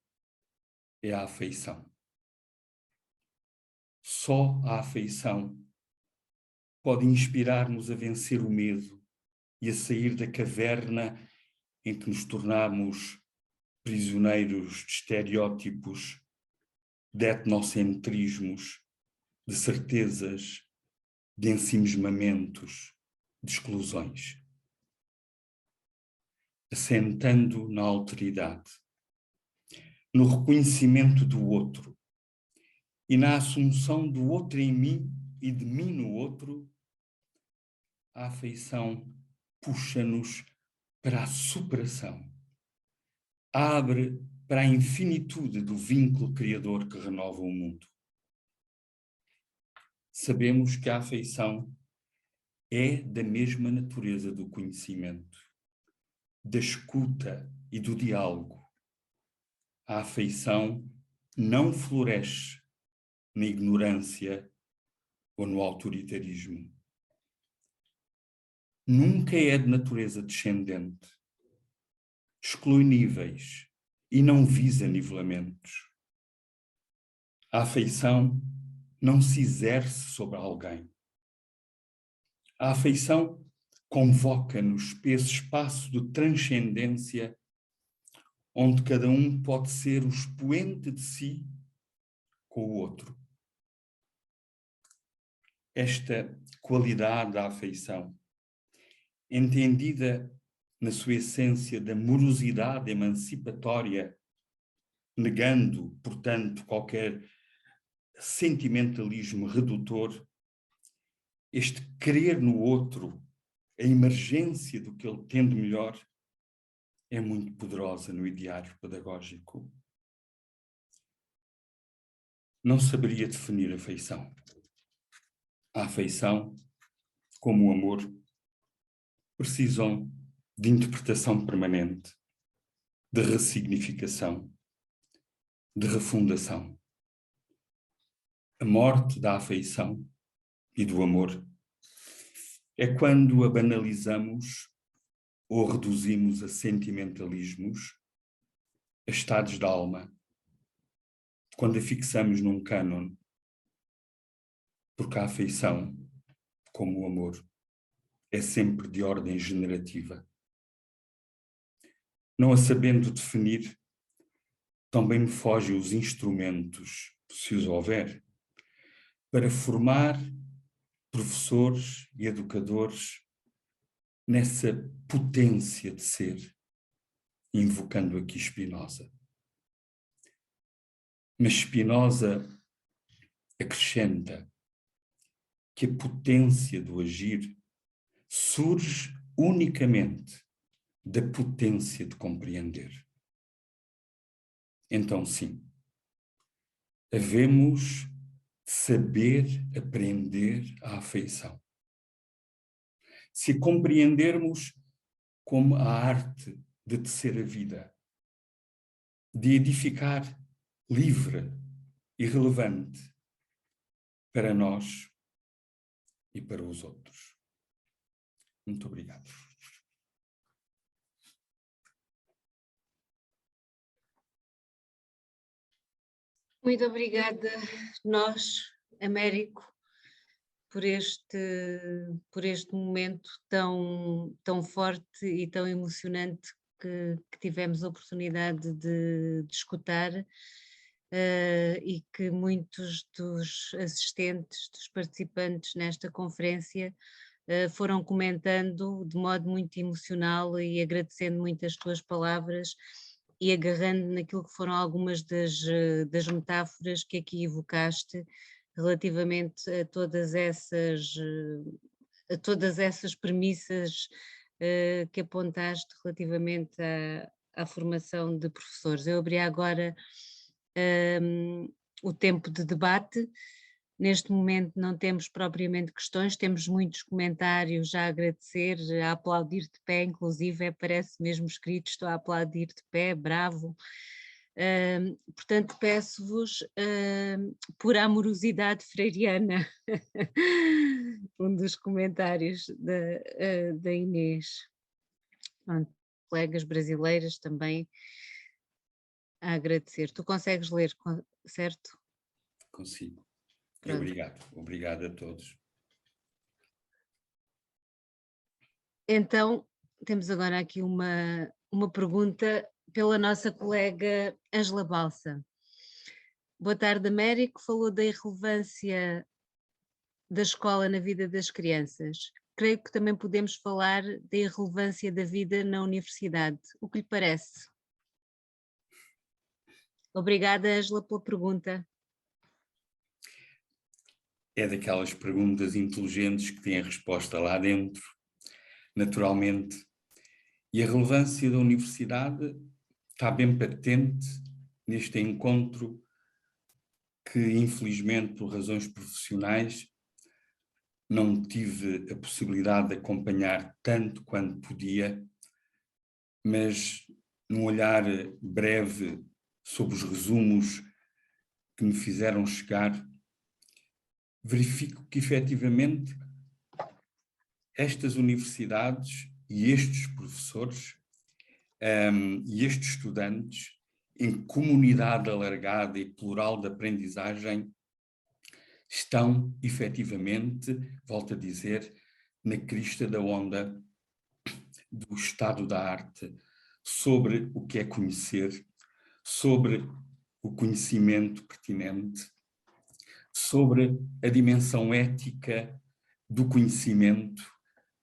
[SPEAKER 2] é a afeição. Só a afeição pode inspirar-nos a vencer o medo e a sair da caverna em que nos tornamos prisioneiros de estereótipos, de etnocentrismos, de certezas, de ensimismamentos, de exclusões. Assentando na alteridade, no reconhecimento do outro e na assunção do outro em mim e de mim no outro, a afeição puxa-nos para a superação. Abre para a infinitude do vínculo criador que renova o mundo. Sabemos que a afeição é da mesma natureza do conhecimento, da escuta e do diálogo. A afeição não floresce na ignorância ou no autoritarismo. Nunca é de natureza descendente, exclui níveis e não visa nivelamentos. A afeição não se exerce sobre alguém. A afeição convoca-nos para esse espaço de transcendência onde cada um pode ser o expoente de si com o outro. Esta qualidade da afeição, entendida na sua essência da morosidade emancipatória, negando, portanto, qualquer sentimentalismo redutor, este querer no outro, a emergência do que ele tem de melhor, é muito poderosa no ideário pedagógico. Não saberia definir a afeição. A afeição, como o amor, precisam de interpretação permanente, de ressignificação, de refundação. A morte da afeição e do amor é quando a banalizamos ou reduzimos a sentimentalismos, a estados da alma, quando a fixamos num cânon, porque a afeição, como o amor, é sempre de ordem generativa. Não a sabendo definir, também me fogem os instrumentos, se os houver, para formar professores e educadores nessa potência de ser, invocando aqui Spinoza. Mas Spinoza acrescenta que a potência do agir surge unicamente da potência de compreender. Então, sim, havemos de saber aprender a afeição. Se a compreendermos como a arte de tecer a vida, de edificar livre e relevante para nós e para os outros. Muito obrigado.
[SPEAKER 1] Muito obrigada, nós, Américo, por este momento tão forte e tão emocionante que tivemos a oportunidade de escutar, e que muitos dos assistentes, dos participantes nesta conferência foram comentando de modo muito emocional e agradecendo muito as tuas palavras e agarrando naquilo que foram algumas das metáforas que aqui evocaste relativamente a todas essas premissas que apontaste relativamente à formação de professores. Eu abri agora o tempo de debate. Neste momento não temos propriamente questões, temos muitos comentários a agradecer, a aplaudir de pé, inclusive parece mesmo escrito, estou a aplaudir de pé, bravo. Portanto, peço-vos, por amorosidade freiriana, um dos comentários da Inês. Pronto, colegas brasileiras também a agradecer. Tu consegues ler, certo?
[SPEAKER 2] Consigo. E
[SPEAKER 1] Pronto.
[SPEAKER 2] obrigado. Obrigado a todos.
[SPEAKER 1] Então, temos agora aqui uma pergunta pela nossa colega Ângela Balsa. Boa tarde, Américo. Falou da irrelevância da escola na vida das crianças. Creio que também podemos falar da irrelevância da vida na universidade. O que lhe parece? Obrigada, Ângela, pela pergunta.
[SPEAKER 2] É daquelas perguntas inteligentes que têm a resposta lá dentro, naturalmente. E a relevância da universidade está bem patente neste encontro que, infelizmente, por razões profissionais, não tive a possibilidade de acompanhar tanto quanto podia, mas num olhar breve sobre os resumos que me fizeram chegar, verifico que, efetivamente, estas universidades e estes professores e estes estudantes, em comunidade alargada e plural de aprendizagem, estão, efetivamente, volto a dizer, na crista da onda do estado da arte, sobre o que é conhecer, sobre o conhecimento pertinente, sobre a dimensão ética do conhecimento,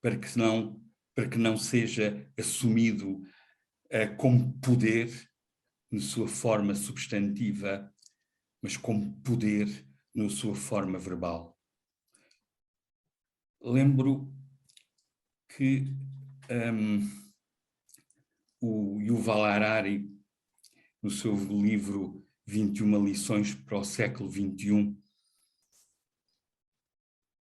[SPEAKER 2] para que não seja assumido como poder, na sua forma substantiva, mas como poder na sua forma verbal. Lembro que o Yuval Harari, no seu livro 21 lições para o século XXI,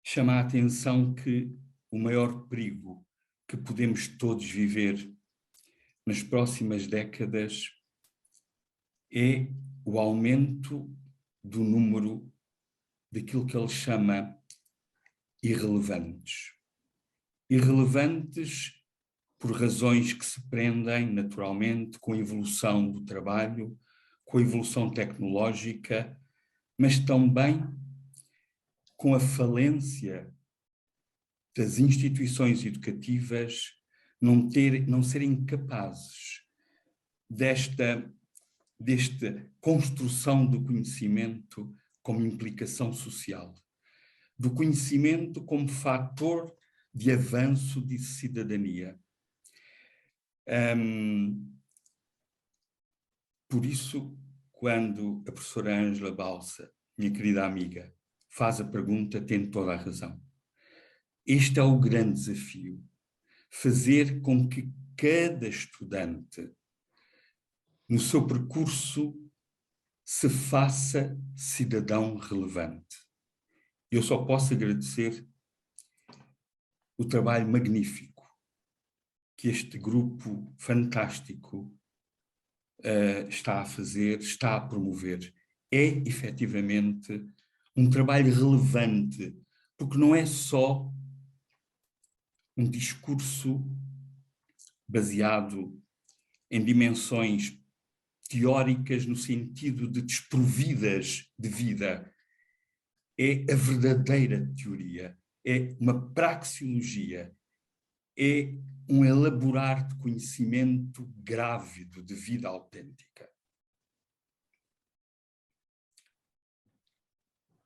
[SPEAKER 2] chama a atenção que o maior perigo que podemos todos viver nas próximas décadas é o aumento do número daquilo que ele chama irrelevantes. Irrelevantes por razões que se prendem naturalmente com a evolução do trabalho, com a evolução tecnológica, mas também com a falência das instituições educativas não serem capazes desta construção do conhecimento como implicação social, do conhecimento como fator de avanço de cidadania. Por isso, quando a professora Ângela Balsa, minha querida amiga, faz a pergunta, tem toda a razão. Este é o grande desafio, fazer com que cada estudante, no seu percurso, se faça cidadão relevante. Eu só posso agradecer o trabalho magnífico que este grupo fantástico está a fazer, está a promover. É, efetivamente, um trabalho relevante, porque não é só um discurso baseado em dimensões teóricas no sentido de desprovidas de vida. É a verdadeira teoria, é uma praxeologia, é um elaborar de conhecimento grávido de vida autêntica.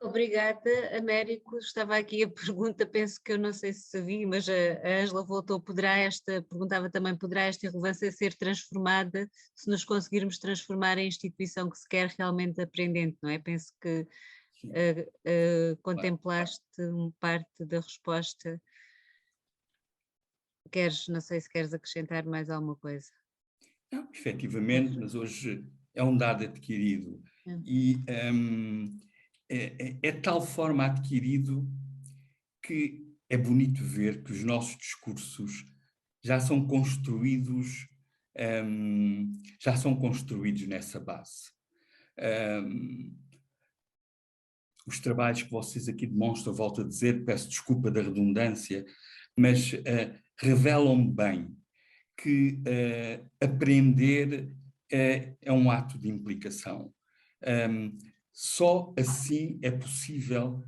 [SPEAKER 1] Obrigada, Américo. Estava aqui a pergunta, penso que eu não sei se sabia, mas a Ângela voltou, perguntava também, poderá esta relevância ser transformada se nos conseguirmos transformar em instituição que se quer realmente aprendente, não é? Penso que contemplaste parte da resposta. Não sei se queres acrescentar mais alguma coisa.
[SPEAKER 2] Não, efetivamente, mas hoje é um dado adquirido e é tal forma adquirido que é bonito ver que os nossos discursos já são construídos nessa base. Os trabalhos que vocês aqui demonstram, volto a dizer, peço desculpa da redundância, mas revelam bem que aprender é um ato de implicação. Só assim é possível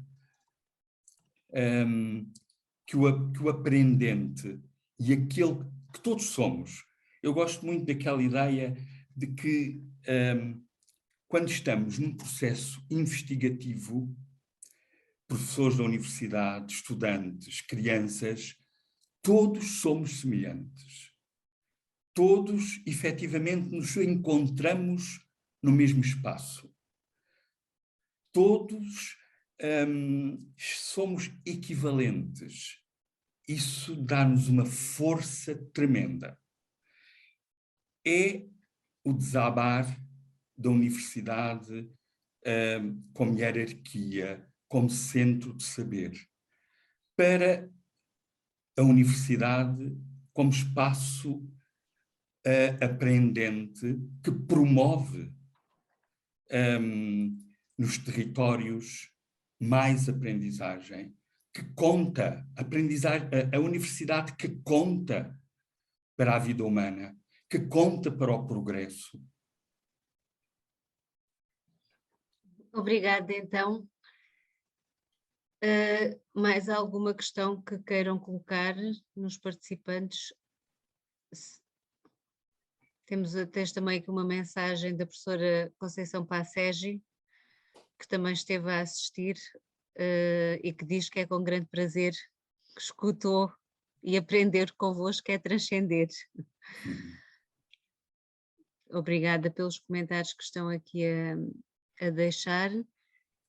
[SPEAKER 2] que o aprendente e aquele que todos somos. Eu gosto muito daquela ideia de que quando estamos num processo investigativo, professores da universidade, estudantes, crianças, todos somos semelhantes. Todos, efetivamente, nos encontramos no mesmo espaço. Todos somos equivalentes. Isso dá-nos uma força tremenda. É o desabar da universidade como hierarquia, como centro de saber, para a universidade como espaço aprendente que promove nos territórios mais aprendizagem, que conta, a universidade que conta para a vida humana, que conta para o progresso.
[SPEAKER 1] Obrigada, então. Mais alguma questão que queiram colocar nos participantes? Tens também aqui uma mensagem da professora Conceição Passegi, que também esteve a assistir e que diz que é com grande prazer que escutou e aprender convosco é transcender. Obrigada pelos comentários que estão aqui a deixar.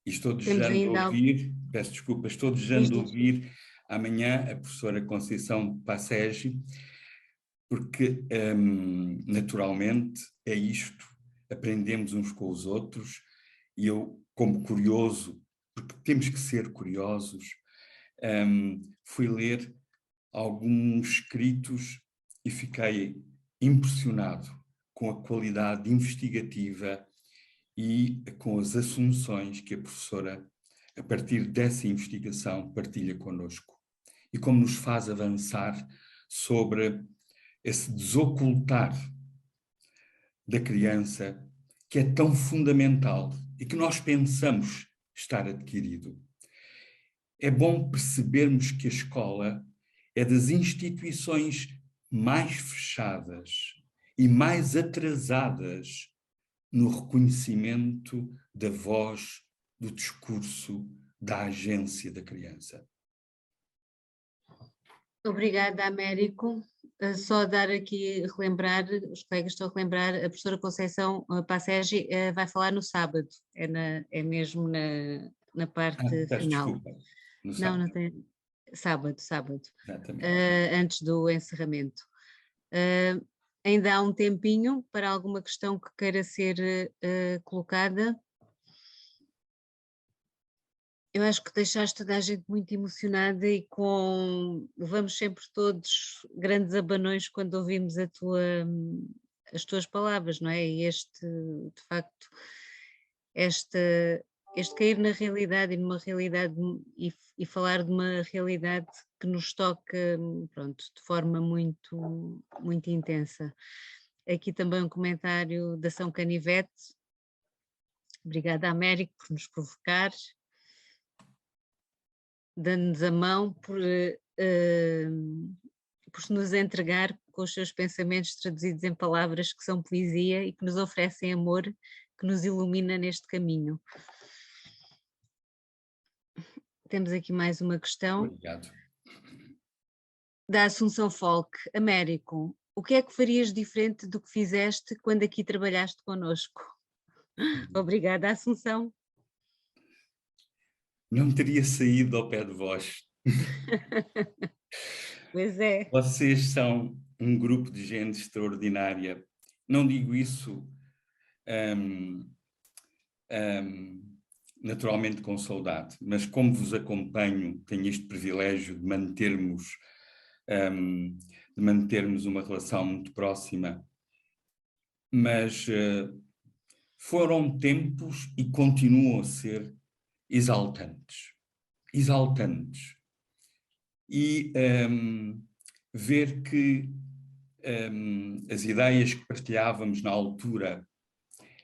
[SPEAKER 2] E estou
[SPEAKER 1] Temos
[SPEAKER 2] desejando
[SPEAKER 1] ainda
[SPEAKER 2] ouvir, peço desculpa, estou desejando ouvir amanhã a professora Conceição Passegi, porque naturalmente é isto, aprendemos uns com os outros, e eu, como curioso, porque temos que ser curiosos, fui ler alguns escritos e fiquei impressionado com a qualidade investigativa e com as assunções que a professora, a partir dessa investigação, partilha connosco. E como nos faz avançar sobre esse desocultar da criança que é tão fundamental e que nós pensamos estar adquirido. É bom percebermos que a escola é das instituições mais fechadas e mais atrasadas no reconhecimento da voz, do discurso, da agência da criança.
[SPEAKER 1] Obrigada, Américo. Só dar aqui, relembrar, os colegas estão a relembrar, a professora Conceição Passegi vai falar no sábado, é mesmo na parte
[SPEAKER 2] Peço
[SPEAKER 1] final.
[SPEAKER 2] desculpa. No
[SPEAKER 1] Não,
[SPEAKER 2] sábado.
[SPEAKER 1] não tem. Sábado.
[SPEAKER 2] Exatamente.
[SPEAKER 1] Antes do encerramento. Ainda há um tempinho para alguma questão que queira ser colocada. Eu acho que deixaste toda a gente muito emocionada e levamos sempre todos grandes abanões quando ouvimos as tuas palavras, não é? E de facto, este cair na realidade e numa realidade e falar de uma realidade que nos toca, pronto, de forma muito, muito intensa. Aqui também um comentário da São Canivete. Obrigada, Américo, por nos provocar, dando-nos a mão por se nos entregar com os seus pensamentos traduzidos em palavras que são poesia e que nos oferecem amor, que nos ilumina neste caminho. Temos aqui mais uma questão.
[SPEAKER 2] Obrigado.
[SPEAKER 1] Da Assunção Folk. Américo, o que é que farias diferente do que fizeste quando aqui trabalhaste connosco? Obrigada, Assunção.
[SPEAKER 2] Não teria saído ao pé de vós.
[SPEAKER 1] Pois é.
[SPEAKER 2] Vocês são um grupo de gente extraordinária. Não digo isso naturalmente com saudade, mas como vos acompanho, tenho este privilégio de mantermos uma relação muito próxima, mas foram tempos e continuam a ser exaltantes. E ver que as ideias que partilhávamos na altura,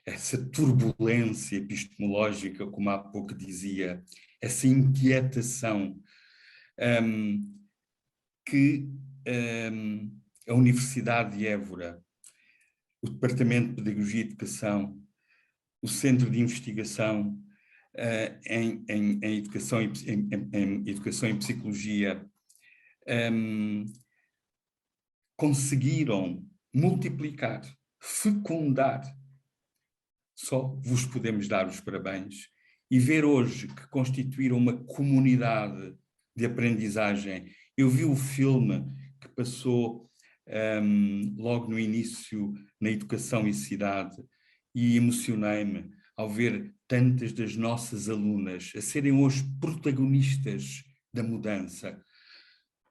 [SPEAKER 2] essa turbulência epistemológica, como há pouco dizia, essa inquietação que a Universidade de Évora, o Departamento de Pedagogia e Educação, o Centro de Investigação em Educação e Psicologia conseguiram multiplicar, fecundar. Só vos podemos dar os parabéns e ver hoje que constituíram uma comunidade de aprendizagem. Eu vi o filme que passou logo no início na Educação e Cidade e emocionei-me ao ver tantas das nossas alunas a serem hoje protagonistas da mudança.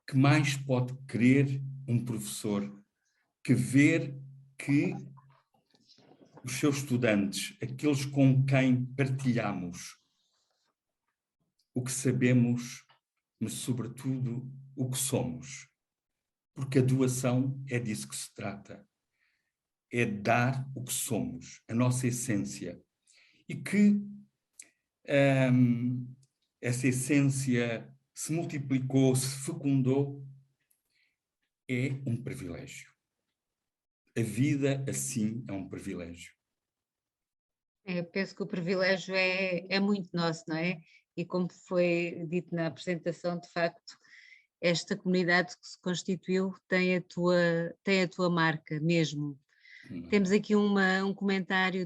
[SPEAKER 2] Que mais pode querer um professor que ver que os seus estudantes, aqueles com quem partilhamos o que sabemos, mas sobretudo o que somos. Porque a doação é disso que se trata. É dar o que somos, a nossa essência. E que essa essência se multiplicou, se fecundou, é um privilégio. A vida, assim, é um privilégio.
[SPEAKER 1] Penso que o privilégio é muito nosso, não é? E como foi dito na apresentação, de facto, esta comunidade que se constituiu tem a tua marca mesmo. Temos aqui um comentário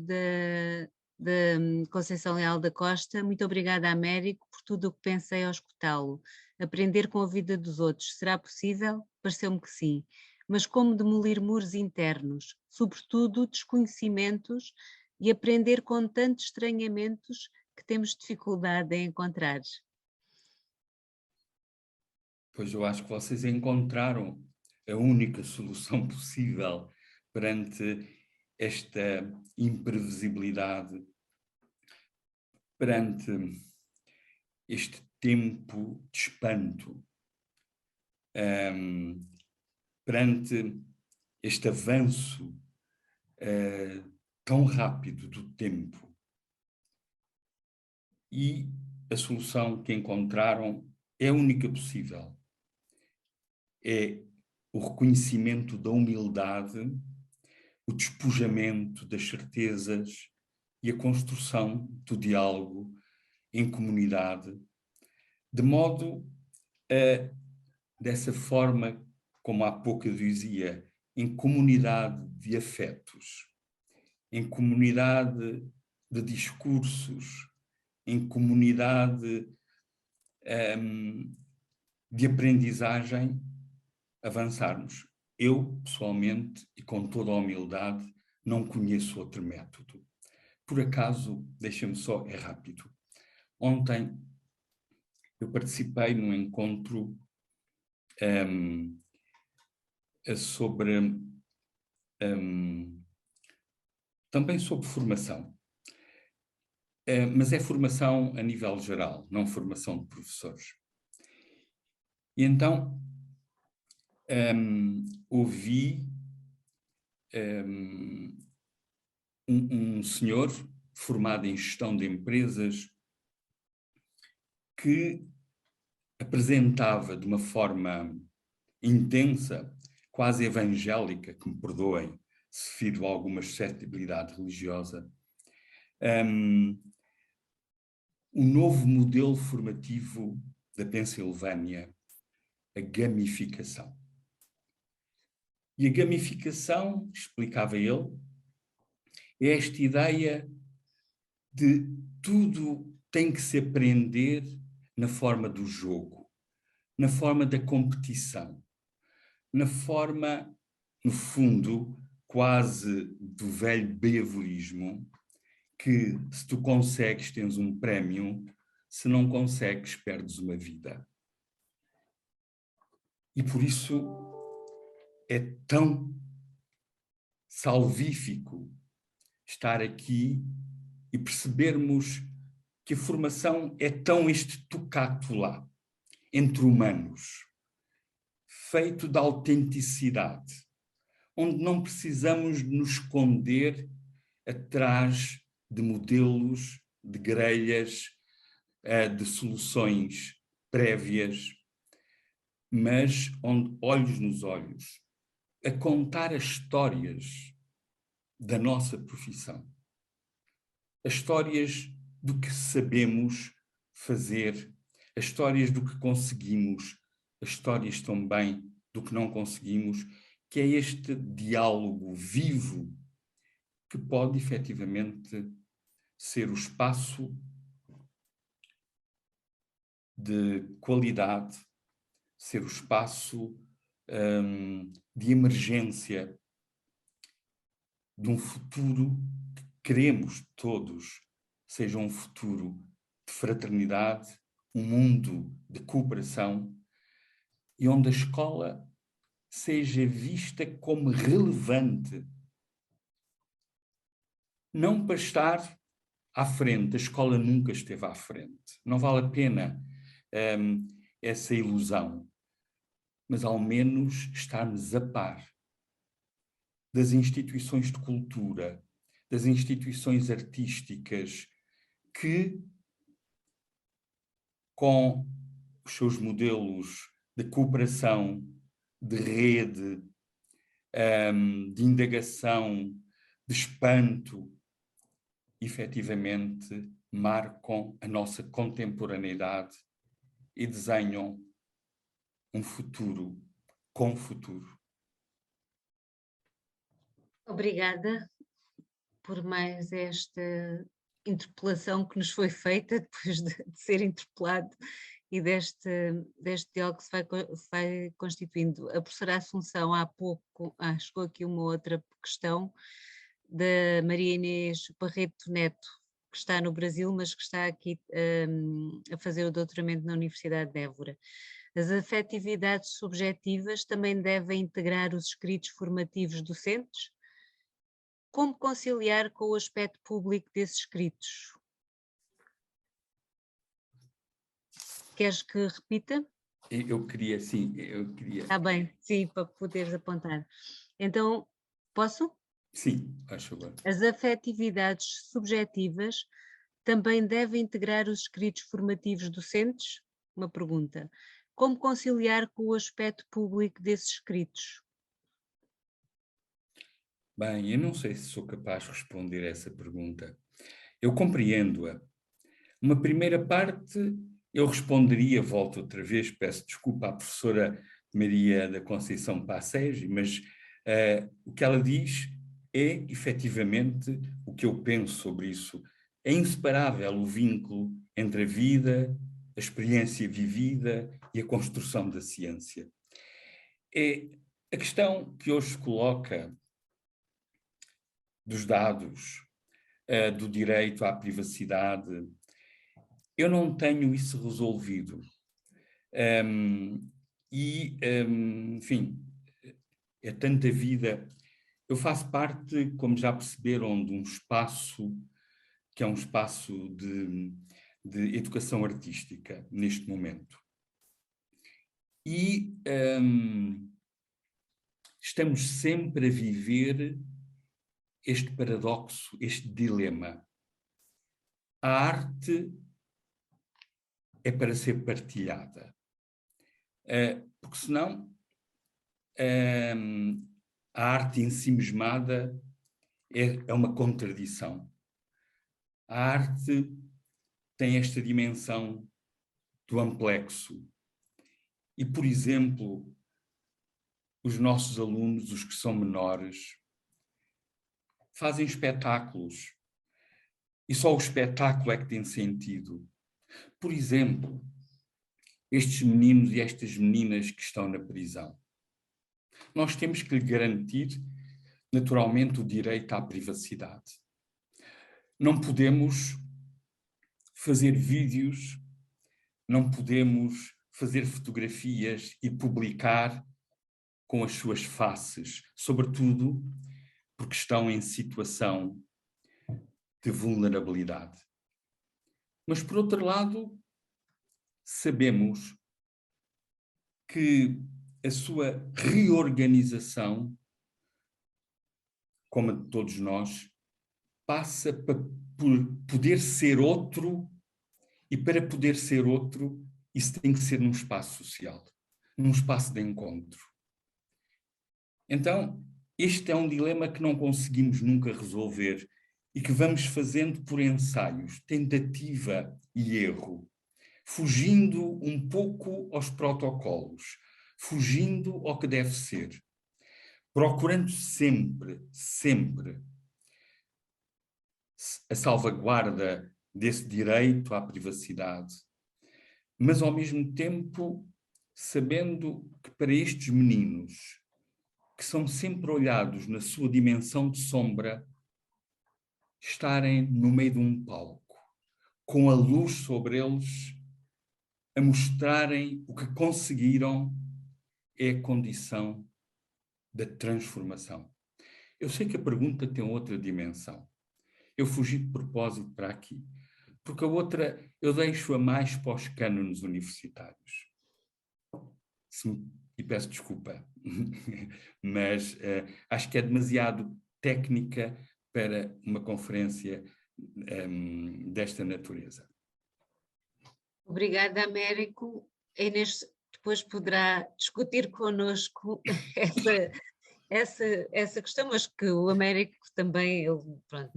[SPEAKER 1] de Conceição Leal da Costa. Muito obrigada, Américo, por tudo o que pensei ao escutá-lo. Aprender com a vida dos outros, será possível? Pareceu-me que sim. Mas como demolir muros internos, sobretudo desconhecimentos, e aprender com tantos estranhamentos que temos dificuldade em encontrar?
[SPEAKER 2] Pois eu acho que vocês encontraram a única solução possível perante esta imprevisibilidade, perante este tempo de espanto, perante este avanço tão rápido do tempo. E a solução que encontraram é a única possível. É o reconhecimento da humildade, o despojamento das certezas e a construção do diálogo em comunidade, de modo a, dessa forma, como há pouco eu dizia, em comunidade de afetos, em comunidade de discursos, em comunidade de aprendizagem, avançarmos. Eu, pessoalmente, e com toda a humildade, não conheço outro método. Por acaso, deixa-me só, é rápido. Ontem eu participei num encontro sobre também sobre formação. Mas é formação a nível geral, não formação de professores. E então ouvi um senhor formado em gestão de empresas que apresentava de uma forma intensa, quase evangélica, que me perdoem se firo alguma suscetibilidade religiosa, o novo modelo formativo da Pensilvânia, a gamificação. E a gamificação, explicava ele, é esta ideia de tudo tem que se aprender na forma do jogo, na forma da competição, na forma, no fundo, quase do velho behaviorismo, que se tu consegues tens um prémio, se não consegues perdes uma vida. E por isso é tão salvífico estar aqui e percebermos que a formação é tão este tocato lá, entre humanos, feito de autenticidade, onde não precisamos nos esconder atrás de modelos, de grelhas, de soluções prévias, mas onde, olhos nos olhos, a contar as histórias da nossa profissão, as histórias do que sabemos fazer, as histórias do que conseguimos, as histórias também do que não conseguimos, que é este diálogo vivo que pode efetivamente ser o espaço de qualidade, ser o espaço de emergência de um futuro que queremos todos seja um futuro de fraternidade, um mundo de cooperação e onde a escola seja vista como relevante, não para estar à frente. A escola nunca esteve à frente. Não vale a pena essa ilusão, mas ao menos estarmos a par das instituições de cultura, das instituições artísticas que, com os seus modelos de cooperação, de rede, de indagação, de espanto, efetivamente marcam a nossa contemporaneidade e desenham um futuro com futuro.
[SPEAKER 1] Obrigada por mais esta interpelação que nos foi feita depois de ser interpelado e deste diálogo que se vai constituindo. A professora Assunção há pouco chegou aqui uma outra questão da Maria Inês Barreto Neto, que está no Brasil, mas que está aqui a fazer o doutoramento na Universidade de Évora. As afetividades subjetivas também devem integrar os escritos formativos docentes? Como conciliar com o aspecto público desses escritos? Queres que repita?
[SPEAKER 2] Eu queria, sim, eu queria.
[SPEAKER 1] Está bem, sim, para poderes apontar. Então, posso?
[SPEAKER 2] Sim, acho bem.
[SPEAKER 1] As afetividades subjetivas também devem integrar os escritos formativos docentes? Uma pergunta. Como conciliar com o aspecto público desses escritos?
[SPEAKER 2] Bem, eu não sei se sou capaz de responder a essa pergunta. Eu compreendo-a. Uma primeira parte, eu responderia, volto outra vez, peço desculpa à professora Maria da Conceição Passés, mas o que ela diz é, efetivamente, o que eu penso sobre isso. É inseparável o vínculo entre a vida, a experiência vivida e a construção da ciência. É a questão que hoje se coloca dos dados, do direito à privacidade, eu não tenho isso resolvido. Enfim, é tanta vida. Eu faço parte, como já perceberam, de um espaço que é um espaço de educação artística, neste momento. E estamos sempre a viver este paradoxo, este dilema. A arte é para ser partilhada, porque senão a arte em si mesmada é uma contradição. A arte tem esta dimensão do amplexo. E, por exemplo, os nossos alunos, os que são menores, fazem espetáculos. E só o espetáculo é que tem sentido. Por exemplo, estes meninos e estas meninas que estão na prisão. Nós temos que lhe garantir, naturalmente, o direito à privacidade. Não podemos fazer vídeos, não podemos fazer fotografias e publicar com as suas faces, sobretudo porque estão em situação de vulnerabilidade. Mas, por outro lado, sabemos que a sua reorganização, como a de todos nós, passa por poder ser outro, e para poder ser outro, isso tem que ser num espaço social, num espaço de encontro. Então, este é um dilema que não conseguimos nunca resolver e que vamos fazendo por ensaios, tentativa e erro, fugindo um pouco aos protocolos, fugindo ao que deve ser, procurando sempre, sempre a salvaguarda desse direito à privacidade, mas ao mesmo tempo sabendo que para estes meninos, que são sempre olhados na sua dimensão de sombra, estarem no meio de um palco, com a luz sobre eles, a mostrarem o que conseguiram, é a condição da transformação. Eu sei que a pergunta tem outra dimensão. Eu fugi de propósito para aqui, porque a outra eu deixo-a mais para os cânones universitários. E peço desculpa, mas acho que é demasiado técnica para uma conferência desta natureza.
[SPEAKER 1] Obrigada, Américo. A Inês depois poderá discutir connosco essa questão, mas que o Américo também, ele, pronto,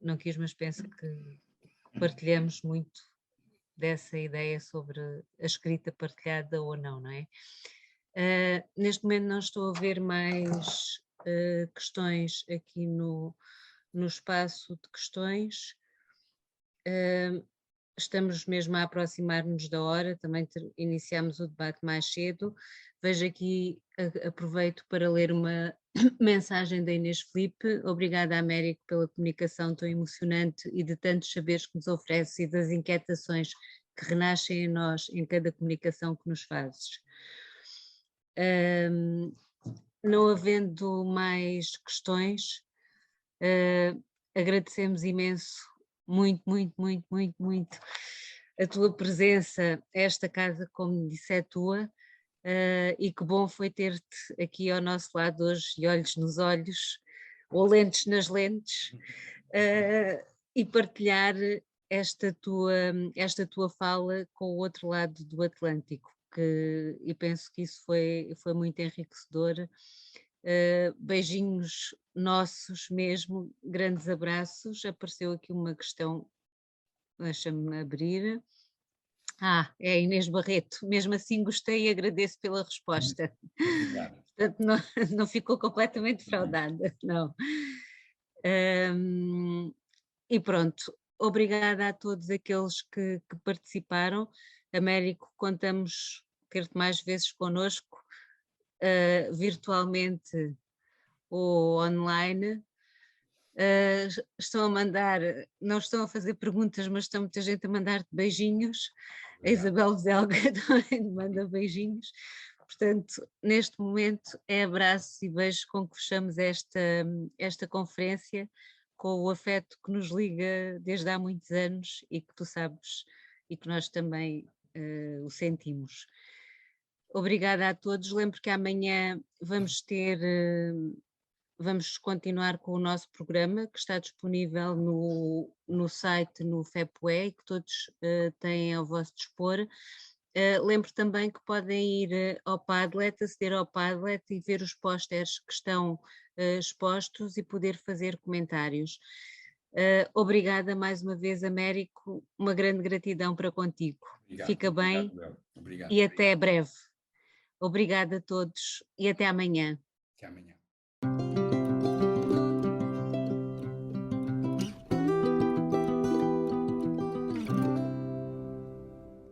[SPEAKER 1] não quis, mas penso que partilhamos muito dessa ideia sobre a escrita partilhada ou não, não é? Neste momento não estou a ver mais questões aqui no espaço de questões. Estamos mesmo a aproximar-nos da hora, também iniciamos o debate mais cedo. Vejo aqui, aproveito para ler uma mensagem da Inês Filipe. Obrigada, Américo, pela comunicação tão emocionante e de tantos saberes que nos ofereces e das inquietações que renascem em nós em cada comunicação que nos fazes. Não havendo mais questões, agradecemos imenso, muito, muito, muito, muito, muito a tua presença. Esta casa, como disse, é tua, e que bom foi ter-te aqui ao nosso lado hoje, e olhos nos olhos, ou lentes nas lentes, e partilhar esta tua fala com o outro lado do Atlântico, e penso que isso foi muito enriquecedor. Beijinhos nossos mesmo, grandes abraços. Apareceu aqui uma questão, deixa-me abrir. É a Inês Barreto, mesmo assim gostei e agradeço pela resposta.
[SPEAKER 2] Obrigado.
[SPEAKER 1] Portanto, não ficou completamente fraudada, não. E pronto, obrigada a todos aqueles que participaram. Américo, contamos ter-te mais vezes connosco, virtualmente ou online. Estão a mandar, não estão a fazer perguntas, mas estão muita gente a mandar-te beijinhos. Obrigado. A Isabel Zelga também manda beijinhos. Portanto, neste momento é abraços e beijos com que fechamos esta conferência, com o afeto que nos liga desde há muitos anos e que tu sabes e que nós também o sentimos. Obrigada a todos. Lembro que amanhã vamos continuar com o nosso programa, que está disponível no site, no FEPUE, que todos têm ao vosso dispor. Lembro também que podem ir ao Padlet, aceder ao Padlet e ver os pósteres que estão expostos e poder fazer comentários. Obrigada mais uma vez, Américo, uma grande gratidão para contigo. Obrigado. Fica bem.
[SPEAKER 2] Obrigado.
[SPEAKER 1] E até breve. Obrigada a todos e até amanhã.
[SPEAKER 2] Até amanhã.